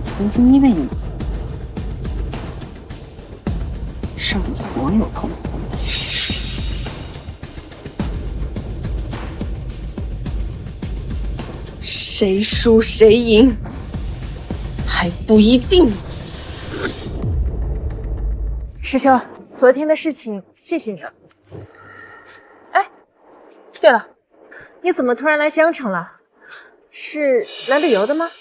[SPEAKER 6] 曾经因为你受的所有痛苦。
[SPEAKER 3] 谁输谁赢还不一定。
[SPEAKER 2] 师兄，昨天的事情谢谢你了。哎，对了，你怎么突然来江城了？是来旅游的吗？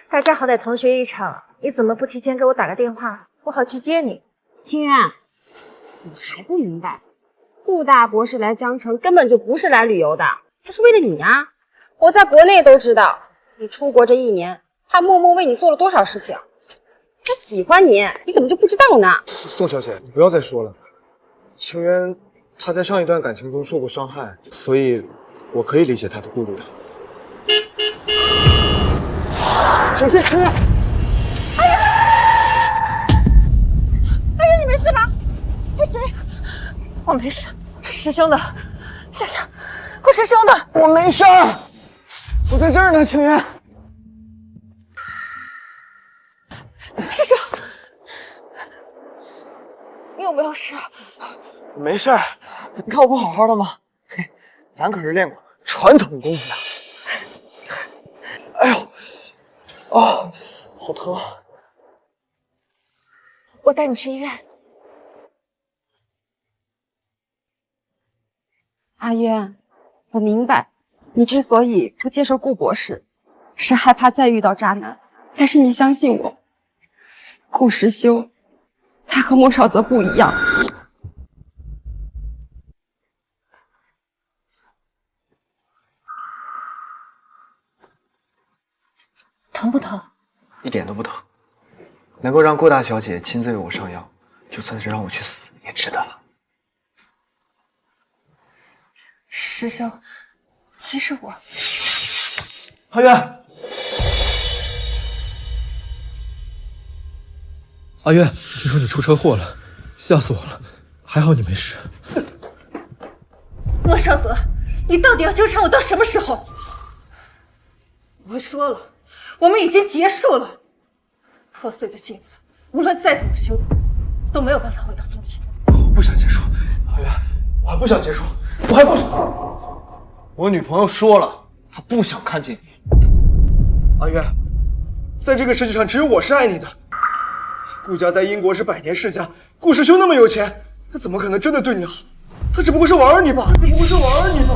[SPEAKER 2] 大家好歹同学一场，你怎么不提前给我打个电话，我好去接你？
[SPEAKER 6] 清渊，怎么还不明白？顾大博士来江城根本就不是来旅游的，他是为了你啊！我在国内都知道，你出国这1年，他默默为你做了多少事情。他喜欢你，你怎么就不知道呢？
[SPEAKER 8] 宋小姐，你不要再说了。清渊他在上一段感情中受过伤害，所以我可以理解他的顾虑的。小心，清渊！
[SPEAKER 2] 哎呀，你没事吧？快起来！我没事，师兄的，夏夏，顾师兄的，
[SPEAKER 8] 我没事，我在这儿呢，清渊。
[SPEAKER 2] 师兄，你有没有事？
[SPEAKER 8] 没事儿，你看我不好好的吗？嘿，咱可是练过传统功夫的。哎呦，啊，好疼！
[SPEAKER 2] 我带你去医院。
[SPEAKER 6] 阿渊，我明白，你之所以不接受顾博士，是害怕再遇到渣男。但是你相信我，顾时修，他和莫少泽不一样。
[SPEAKER 2] 疼不疼？
[SPEAKER 16] 一点都不疼。能够让顾大小姐亲自为我上药，就算是让我去死也值得了。
[SPEAKER 2] 师兄，其实我……
[SPEAKER 21] 阿渊，阿渊，听说你出车祸了，吓死我了，还好你没事。
[SPEAKER 2] 莫少泽，你到底要纠缠我到什么时候？我说了，我们已经结束了。破碎的镜子，无论再怎么修，都没有办法回到从前。
[SPEAKER 21] 我不想结束，阿渊，我还不想结束，我还不想。我女朋友说了，她不想看见你。阿渊，在这个世界上只有我是爱你的。顾家在英国是百年世家，顾师兄那么有钱，他怎么可能真的对你好？他只不过是玩你吧，只不过是玩你吧。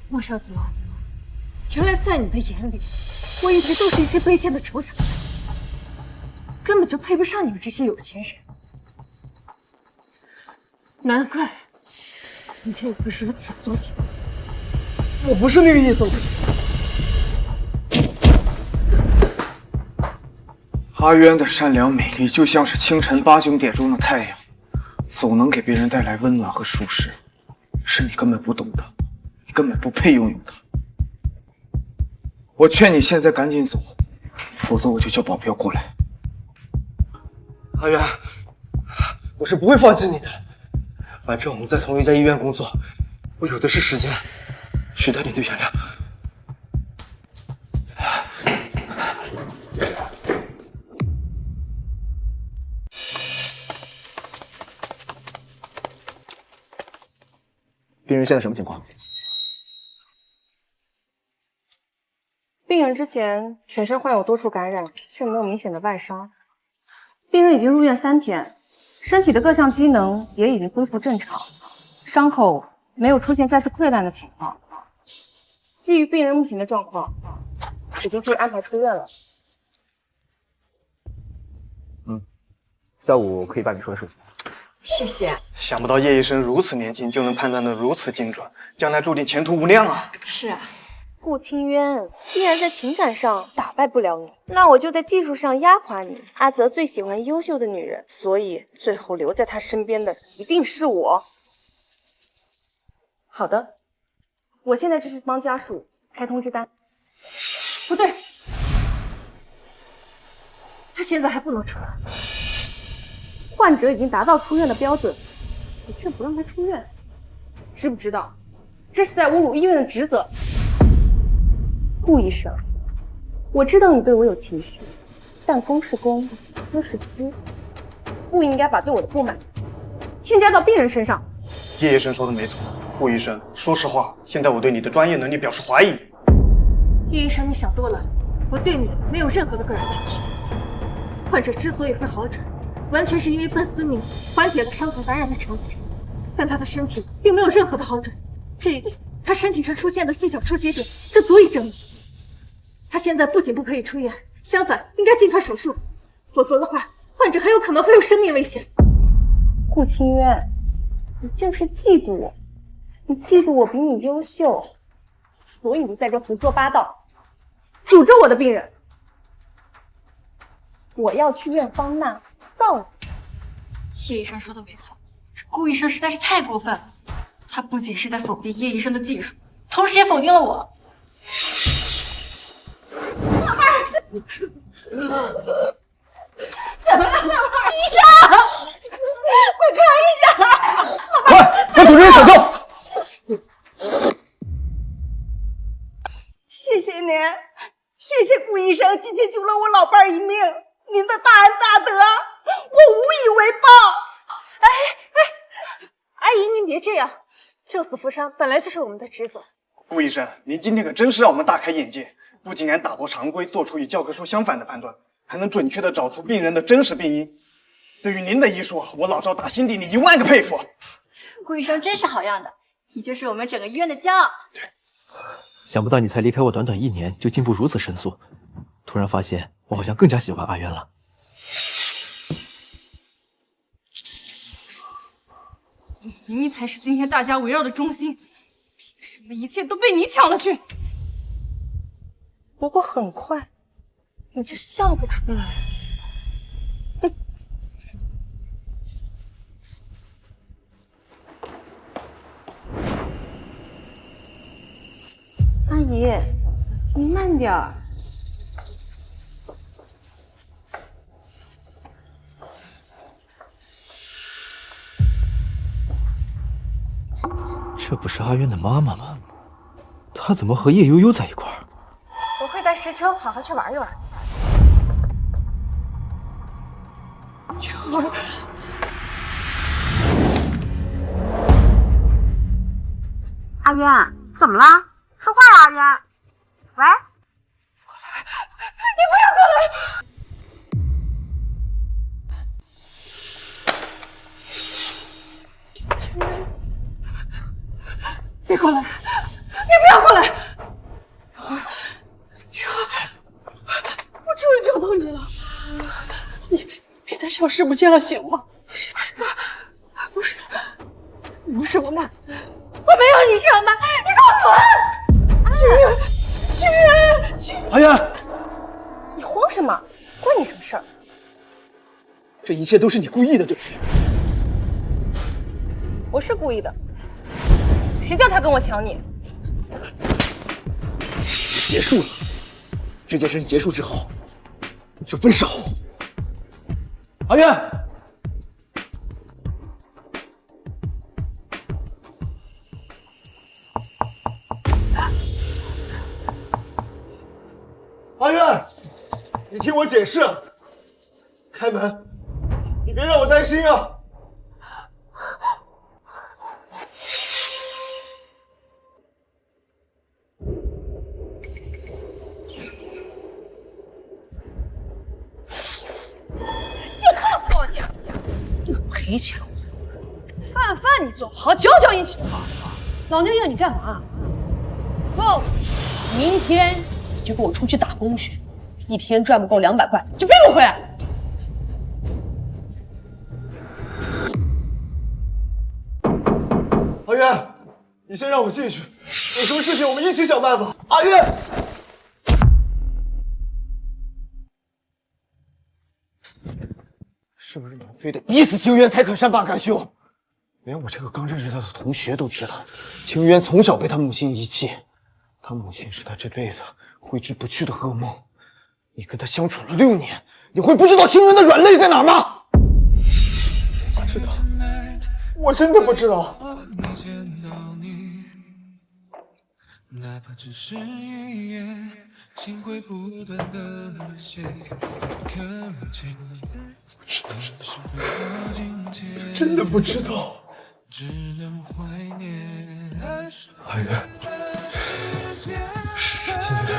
[SPEAKER 2] 莫少泽，原来在你的眼里，我一直都是一只卑贱的丑小鸭，根本就配不上你们这些有钱人。难怪曾经我如此作践。
[SPEAKER 21] 我不是那个意思。
[SPEAKER 13] 阿渊的善良美丽就像是清晨8、9点钟的太阳，总能给别人带来温暖和舒适，是你根本不懂的，你根本不配拥有它。我劝你现在赶紧走，否则我就叫保镖过来。
[SPEAKER 21] 阿渊，我是不会放弃你的。反正我们在同一家医院工作，我有的是时间，许得你的原谅。病人现在什么情况？
[SPEAKER 3] 病人之前全身患有多处感染，却没有明显的外伤。病人已经入院3天，身体的各项机能也已经恢复正常，伤口没有出现再次溃烂的情况。基于病人目前的状况，已经可以安排出院了。
[SPEAKER 21] 下午可以办理出院手续。
[SPEAKER 2] 谢谢。
[SPEAKER 13] 想不到叶医生如此年轻就能判断得如此精准，将来注定前途无量啊！
[SPEAKER 2] 是啊，
[SPEAKER 3] 顾清渊，既然在情感上打败不了你，那我就在技术上压垮你。阿泽最喜欢优秀的女人，所以最后留在他身边的一定是我。好的，我现在就去帮家属开通知单。不对，他现在还不能出来。患者已经达到出院的标准，你却不让他出院，知不知道？这是在侮辱医院的职责。顾医生，我知道你对我有情绪，但公是公，私是私，不应该把对我的不满添加到病人身上。
[SPEAKER 13] 叶医生说的没错，顾医生，说实话，现在我对你的专业能力表示怀疑。
[SPEAKER 2] 叶医生，你想多了，我对你没有任何的个人情绪。患者之所以会好转，完全是因为笨思明缓解了伤口感染的程度，但他的身体并没有任何的好转。这一点，他身体上出现的细小出血点，这足以证明。他现在不仅不可以出院，相反应该尽快手术，否则的话，患者很有可能会有生命危险。
[SPEAKER 3] 顾清渊，你就是嫉妒我，你嫉妒我比你优秀，所以你在这胡说八道，诅咒我的病人。我要去院方娜告你。
[SPEAKER 19] 叶医生说的没错，这顾医生实在是太过分了。他不仅是在否定叶医生的技术，同时也否定了我。
[SPEAKER 2] 老妹儿，怎么了，老妹儿？医生，快看一下！
[SPEAKER 21] 快，快组织人抢救！
[SPEAKER 2] 谢谢您，谢谢顾医生，今天救了我老伴儿一命，您的大恩大德，我无以为报。阿姨，您别这样，救死扶伤本来就是我们的职责。
[SPEAKER 13] 顾医生，您今天可真是让我们大开眼界，不仅敢打破常规，做出与教科书相反的判断，还能准确地找出病人的真实病因。对于您的医术，我老赵打心底里1万个佩服。
[SPEAKER 19] 顾医生真是好样的，你就是我们整个医院的骄傲。
[SPEAKER 18] 想不到你才离开我短短1年就进步如此神速，突然发现我好像更加喜欢阿渊了。
[SPEAKER 3] 你才是今天大家围绕的中心，凭什么一切都被你抢了去？不过很快，你就笑不出来。哼！阿姨，你慢点儿。
[SPEAKER 18] 这不是阿渊的妈妈吗？她怎么和叶悠悠在一块儿？
[SPEAKER 12] 我会带石秋好好去玩一玩。
[SPEAKER 3] 秋儿，
[SPEAKER 7] 阿渊，怎么了？说话呀，阿渊。喂，
[SPEAKER 3] 你不要过来！别过来！你不要过来！秋儿，我终于找到你了，你别再消失不见了，行吗？不是的，不是的，你为什么慢？我没有你这样慢，你给我滚！情人！
[SPEAKER 8] 阿渊，
[SPEAKER 3] 你慌什么？关你什么事儿？
[SPEAKER 8] 这一切都是你故意的，对不对？
[SPEAKER 3] 我是故意的。谁叫他跟我抢你？
[SPEAKER 8] 结束了，这件事结束之后就分手。阿渊，阿渊，你听我解释，开门，你别让我担心啊！
[SPEAKER 12] 赔钱货，饭你做好，酒一起喝。老娘要你干嘛？告诉你，明天就跟我出去打工去，一天赚不够200块，就别给我回来。
[SPEAKER 8] 阿渊，你先让我进去，有什么事情我们一起想办法。阿渊。是不是你们非得逼死清渊才肯善罢甘休？连我这个刚认识他的同学都知道，清渊从小被他母亲遗弃，他母亲是他这辈子挥之不去的噩梦。你跟他相处了6年，你会不知道清渊的软肋在哪吗？不知道，我真的不知道。哪怕只是一夜，心会不断的写，可如今我真的不知道。阿渊，时至今日，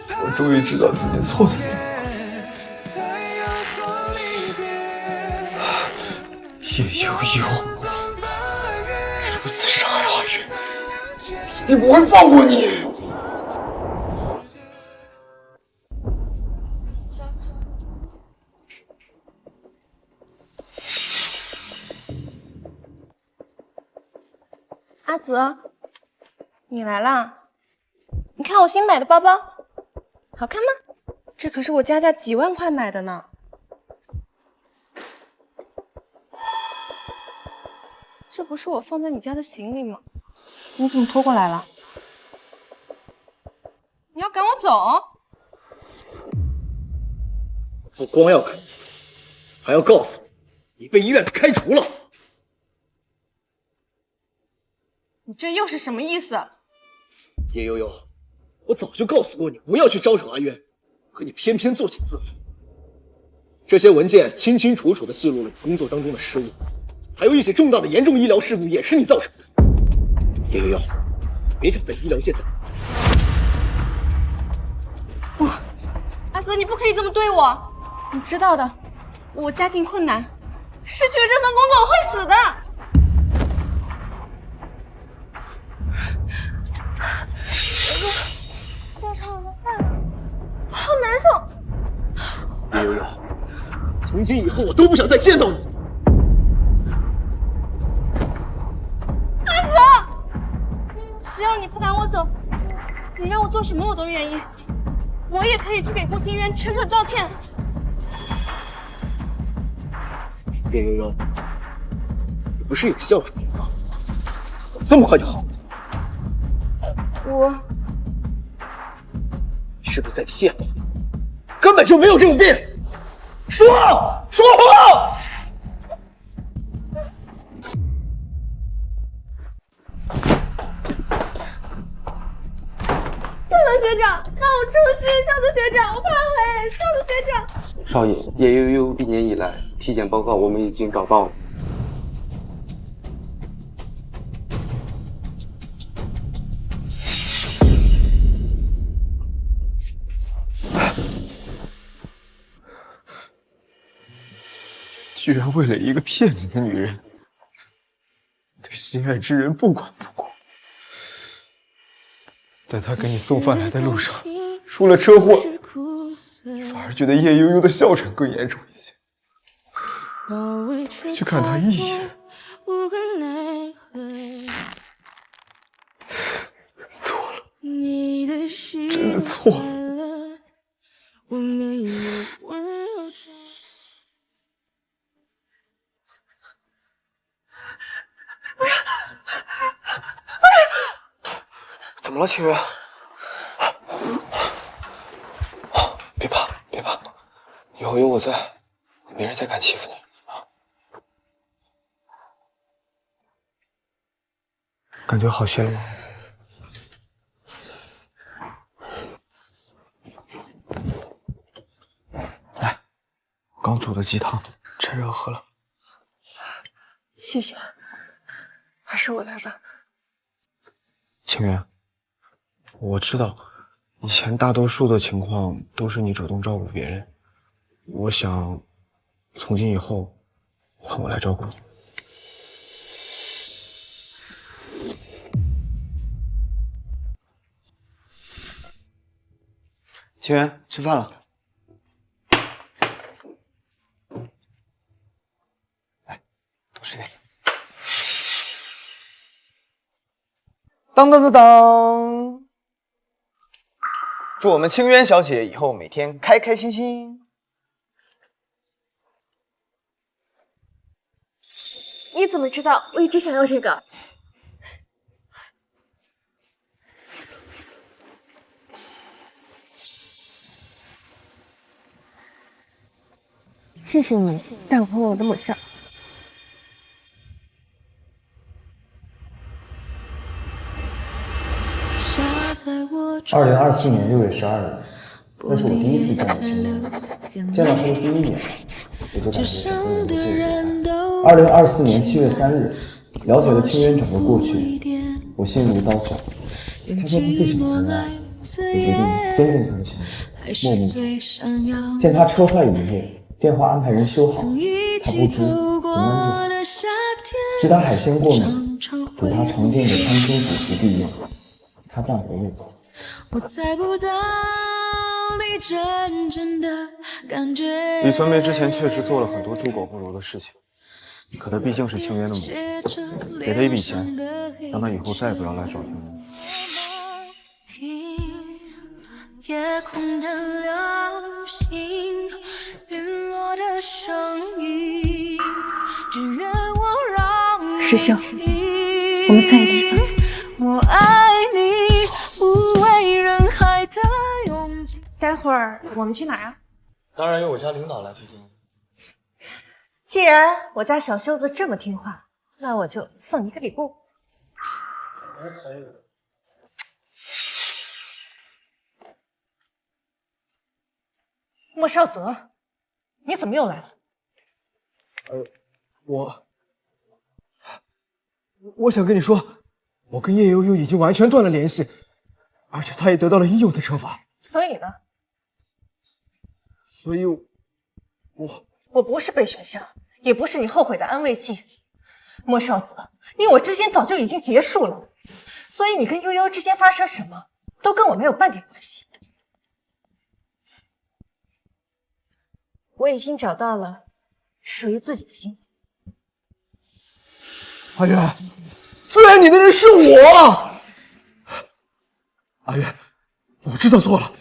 [SPEAKER 8] 我终于知道自己错在哪里了。叶悠悠，如此伤害阿渊，一定不会放过你。
[SPEAKER 3] 阿泽，你来啦！你看我新买的包包，好看吗？这可是我家价几万块买的呢。这不是我放在你家的行李吗？你怎么拖过来了？你要赶我走？
[SPEAKER 8] 不光要赶你走，还要告诉你，你被医院给开除了。
[SPEAKER 3] 你这又是什么意思？
[SPEAKER 8] 叶悠悠，我早就告诉过你不要去招惹阿渊，可你偏偏作茧自缚。这些文件清清楚楚地记录了你工作当中的失误，还有一些重大的严重医疗事故也是你造成的。叶悠悠，别想在医疗界等。
[SPEAKER 3] 不，阿泽，你不可以这么对我。你知道的，我家境困难，失去了这份工作我会死的。下场我的饭，我好难受。
[SPEAKER 8] 叶悠悠，从今以后我都不想再见到你。
[SPEAKER 3] 你不赶我走，你让我做什么我都愿意。我也可以去给顾清渊诚恳道歉。
[SPEAKER 8] 叶悠悠，你不是有哮喘吗？这么快就好了？
[SPEAKER 3] 我
[SPEAKER 8] 是不是在骗我？根本就没有这种病！说话！
[SPEAKER 3] 少德学长，放我出去！少德学长，我怕黑！少德学长，
[SPEAKER 10] 少爷，叶悠悠1年以来体检报告我们已经找到了。
[SPEAKER 14] 居然为了一个骗你的女人，对心爱之人不管不顾。在他给你送饭来的路上出了车祸，反而觉得叶悠悠的哮喘更严重一些。没去看他一眼，错了，真的错了。
[SPEAKER 16] 怎么了，清源？别怕，别怕，以后有我在，没人再敢欺负你啊！感觉好些了吗？来，我刚煮的鸡汤，趁热喝了。
[SPEAKER 6] 谢谢，还是我来吧。
[SPEAKER 16] 清源。我知道，以前大多数的情况都是你主动照顾别人。我想，从今以后，换我来照顾你。清源，吃饭了。来，多吃点。当当当当！祝我们清渊小姐以后每天开开心心。
[SPEAKER 19] 你怎么知道我一直想要这个？
[SPEAKER 2] 谢谢你带回我的母校。
[SPEAKER 21] 2024年6月12日，那是我第一次见到清渊。见到他的第一眼，我就感觉整个人都坠入了。2024年7月3日，了解了清渊整个过去，我心如刀绞。他说他最想谈恋爱，我决定尊重他的想法，默默走。见他车坏一夜，电话安排人修好，他不知不关注。直达海鲜过敏，煮他常订的餐厅主厨必应，他赞不入口。
[SPEAKER 5] 我猜不到你真正的感觉。
[SPEAKER 16] 李存梅之前确实做了很多猪狗不如的事情，可她毕竟是清渊的母亲，给她一笔钱，让她以后再也不要来找清渊。
[SPEAKER 5] 夜空的流星，陨落的声音，只愿我让
[SPEAKER 6] 师兄，我们在一起吧。
[SPEAKER 5] 我爱你，不为人海的勇气。
[SPEAKER 2] 待会儿我们去哪啊？
[SPEAKER 16] 当然由我家领导来决定。
[SPEAKER 2] 既然我家小秀子这么听话，那我就送你一个礼物。莫少泽，你怎么又来了？
[SPEAKER 14] 我想跟你说，我跟叶悠悠已经完全断了联系，而且她也得到了应有的惩罚。
[SPEAKER 2] 所以呢？
[SPEAKER 14] 所以
[SPEAKER 2] 我不是备选项，也不是你后悔的安慰剂。莫少泽，你我之间早就已经结束了，所以你跟悠悠之间发生什么，都跟我没有半点关系。我已经找到了属于自己的幸福。
[SPEAKER 14] 阿远，最爱你的人是我。
[SPEAKER 8] 阿月，我知道错了，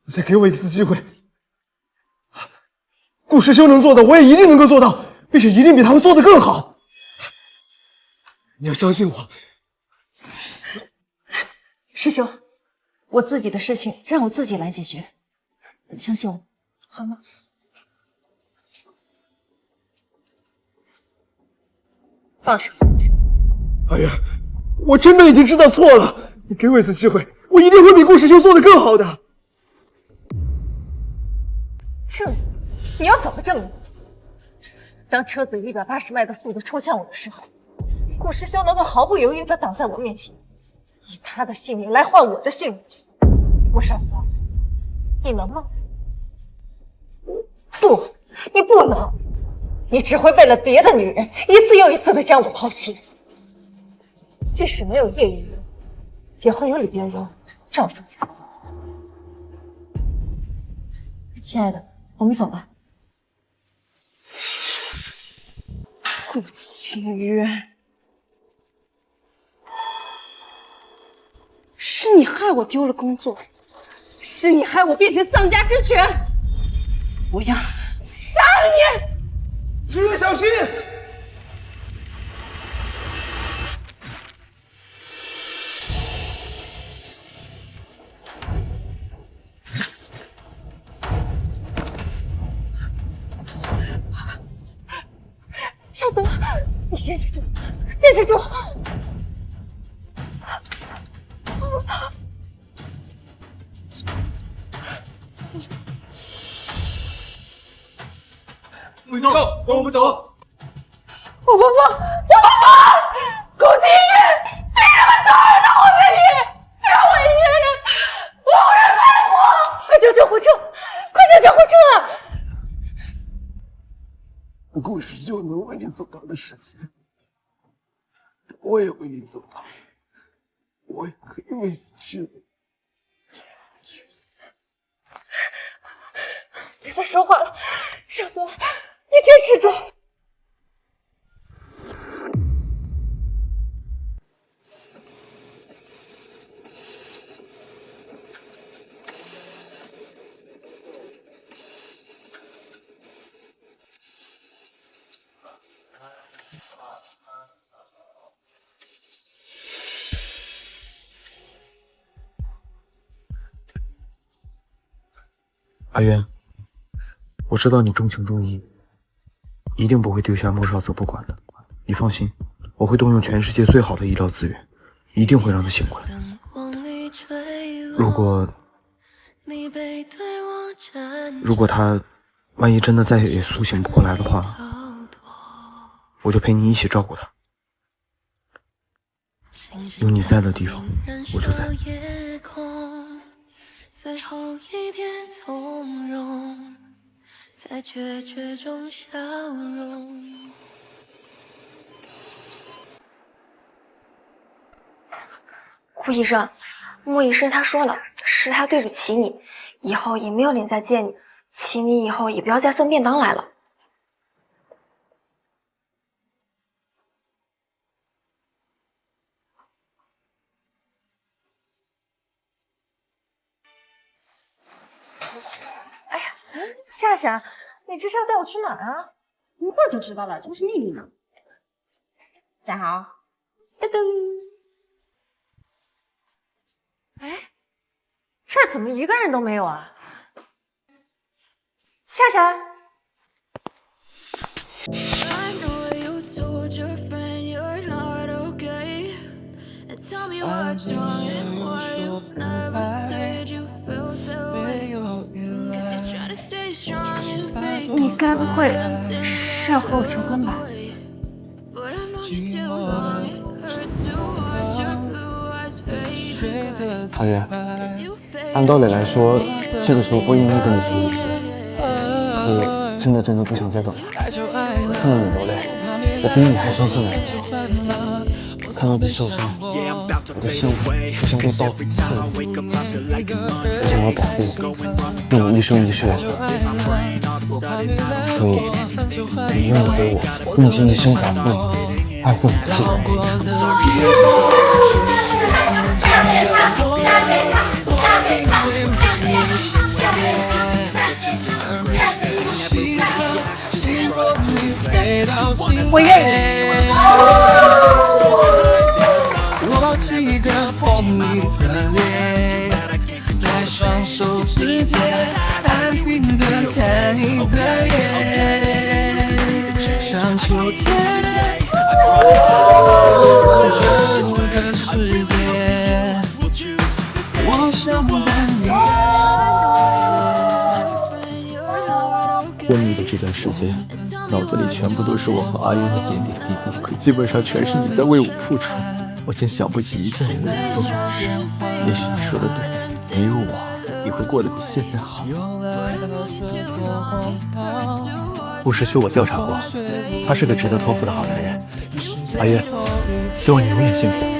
[SPEAKER 8] 你再给我一次机会。顾师兄能做的，我也一定能够做到，并且一定比他们做的更好。你要相信我。
[SPEAKER 2] 师兄，我自己的事情让我自己来解决，相信我，好吗？放手。
[SPEAKER 8] 阿月，我真的已经知道错了，你给我一次机会，我一定会比顾师兄做的更好的。
[SPEAKER 2] 证明？你要怎么证明？当车子以180迈的速度冲向我的时候，顾师兄能够毫不犹豫地挡在我面前，以他的性命来换我的性命，莫少泽，你能吗？不，你不能，你只会为了别的女人一次又一次地将我抛弃。即使没有叶云，也会有李别游罩住你。亲爱的，我们走吧。顾清渊，是你害我丢了工作，是你害我变成丧家之犬，我要杀了你！
[SPEAKER 8] 清渊，小心！
[SPEAKER 2] 少泽，你坚持住，坚持住！
[SPEAKER 8] 陆一东，跟我们走！
[SPEAKER 2] 我不放！顾清渊，敌人们总有到我这里，只有我一个人，无人爱我！快叫救护车！快叫救护车！
[SPEAKER 8] 顾师兄能为你做到的事情，我也为你做到，我也可以为你去死。
[SPEAKER 2] 别再说话了，少泽，你坚持住。
[SPEAKER 16] 阿渊，我知道你重情重义，一定不会丢下莫少泽不管的。你放心，我会动用全世界最好的医疗资源，一定会让他醒过来。如果他万一真的再也苏醒不过来的话，我就陪你一起照顾他。有你在的地方，我就在。最后一点从容，在决绝中笑容。
[SPEAKER 19] 顾医生，穆医生他说了，是他对不起你，以后也没有脸再见你，请你以后也不要再送便当来了。
[SPEAKER 2] 夏夏，你这是要带我去哪儿啊？一会儿就知道了，这不是秘密吗？站好，噔噔。哎，这儿怎么一个人都没有啊？夏夏，
[SPEAKER 12] 你该不会是要和我求婚吧？
[SPEAKER 10] 阿月，按道理来说，这个时候不应该跟你说一声，可我真的不想再等了。看到你流泪，我比你还伤心难受。看到你受伤，我的心就像被刀子刺了。我想要保护你，用一生一世来做。所以，你愿意给我用尽一生保护你、爱护你的机会。
[SPEAKER 12] 我愿意。
[SPEAKER 11] 我记得风里的脸，在双手之间安静地看你的脸，像秋天整个世界，我想带你。
[SPEAKER 18] 婚礼的这段时间，脑子里全部都是我和阿渊的点点滴滴，基本上全是你在为我付出。我真想不起一件令人动容的事。也许你说的对，没有我，你会过得比现在好。顾时秋我调查过，他是个值得托付的好男人。阿渊，希望你永远幸福。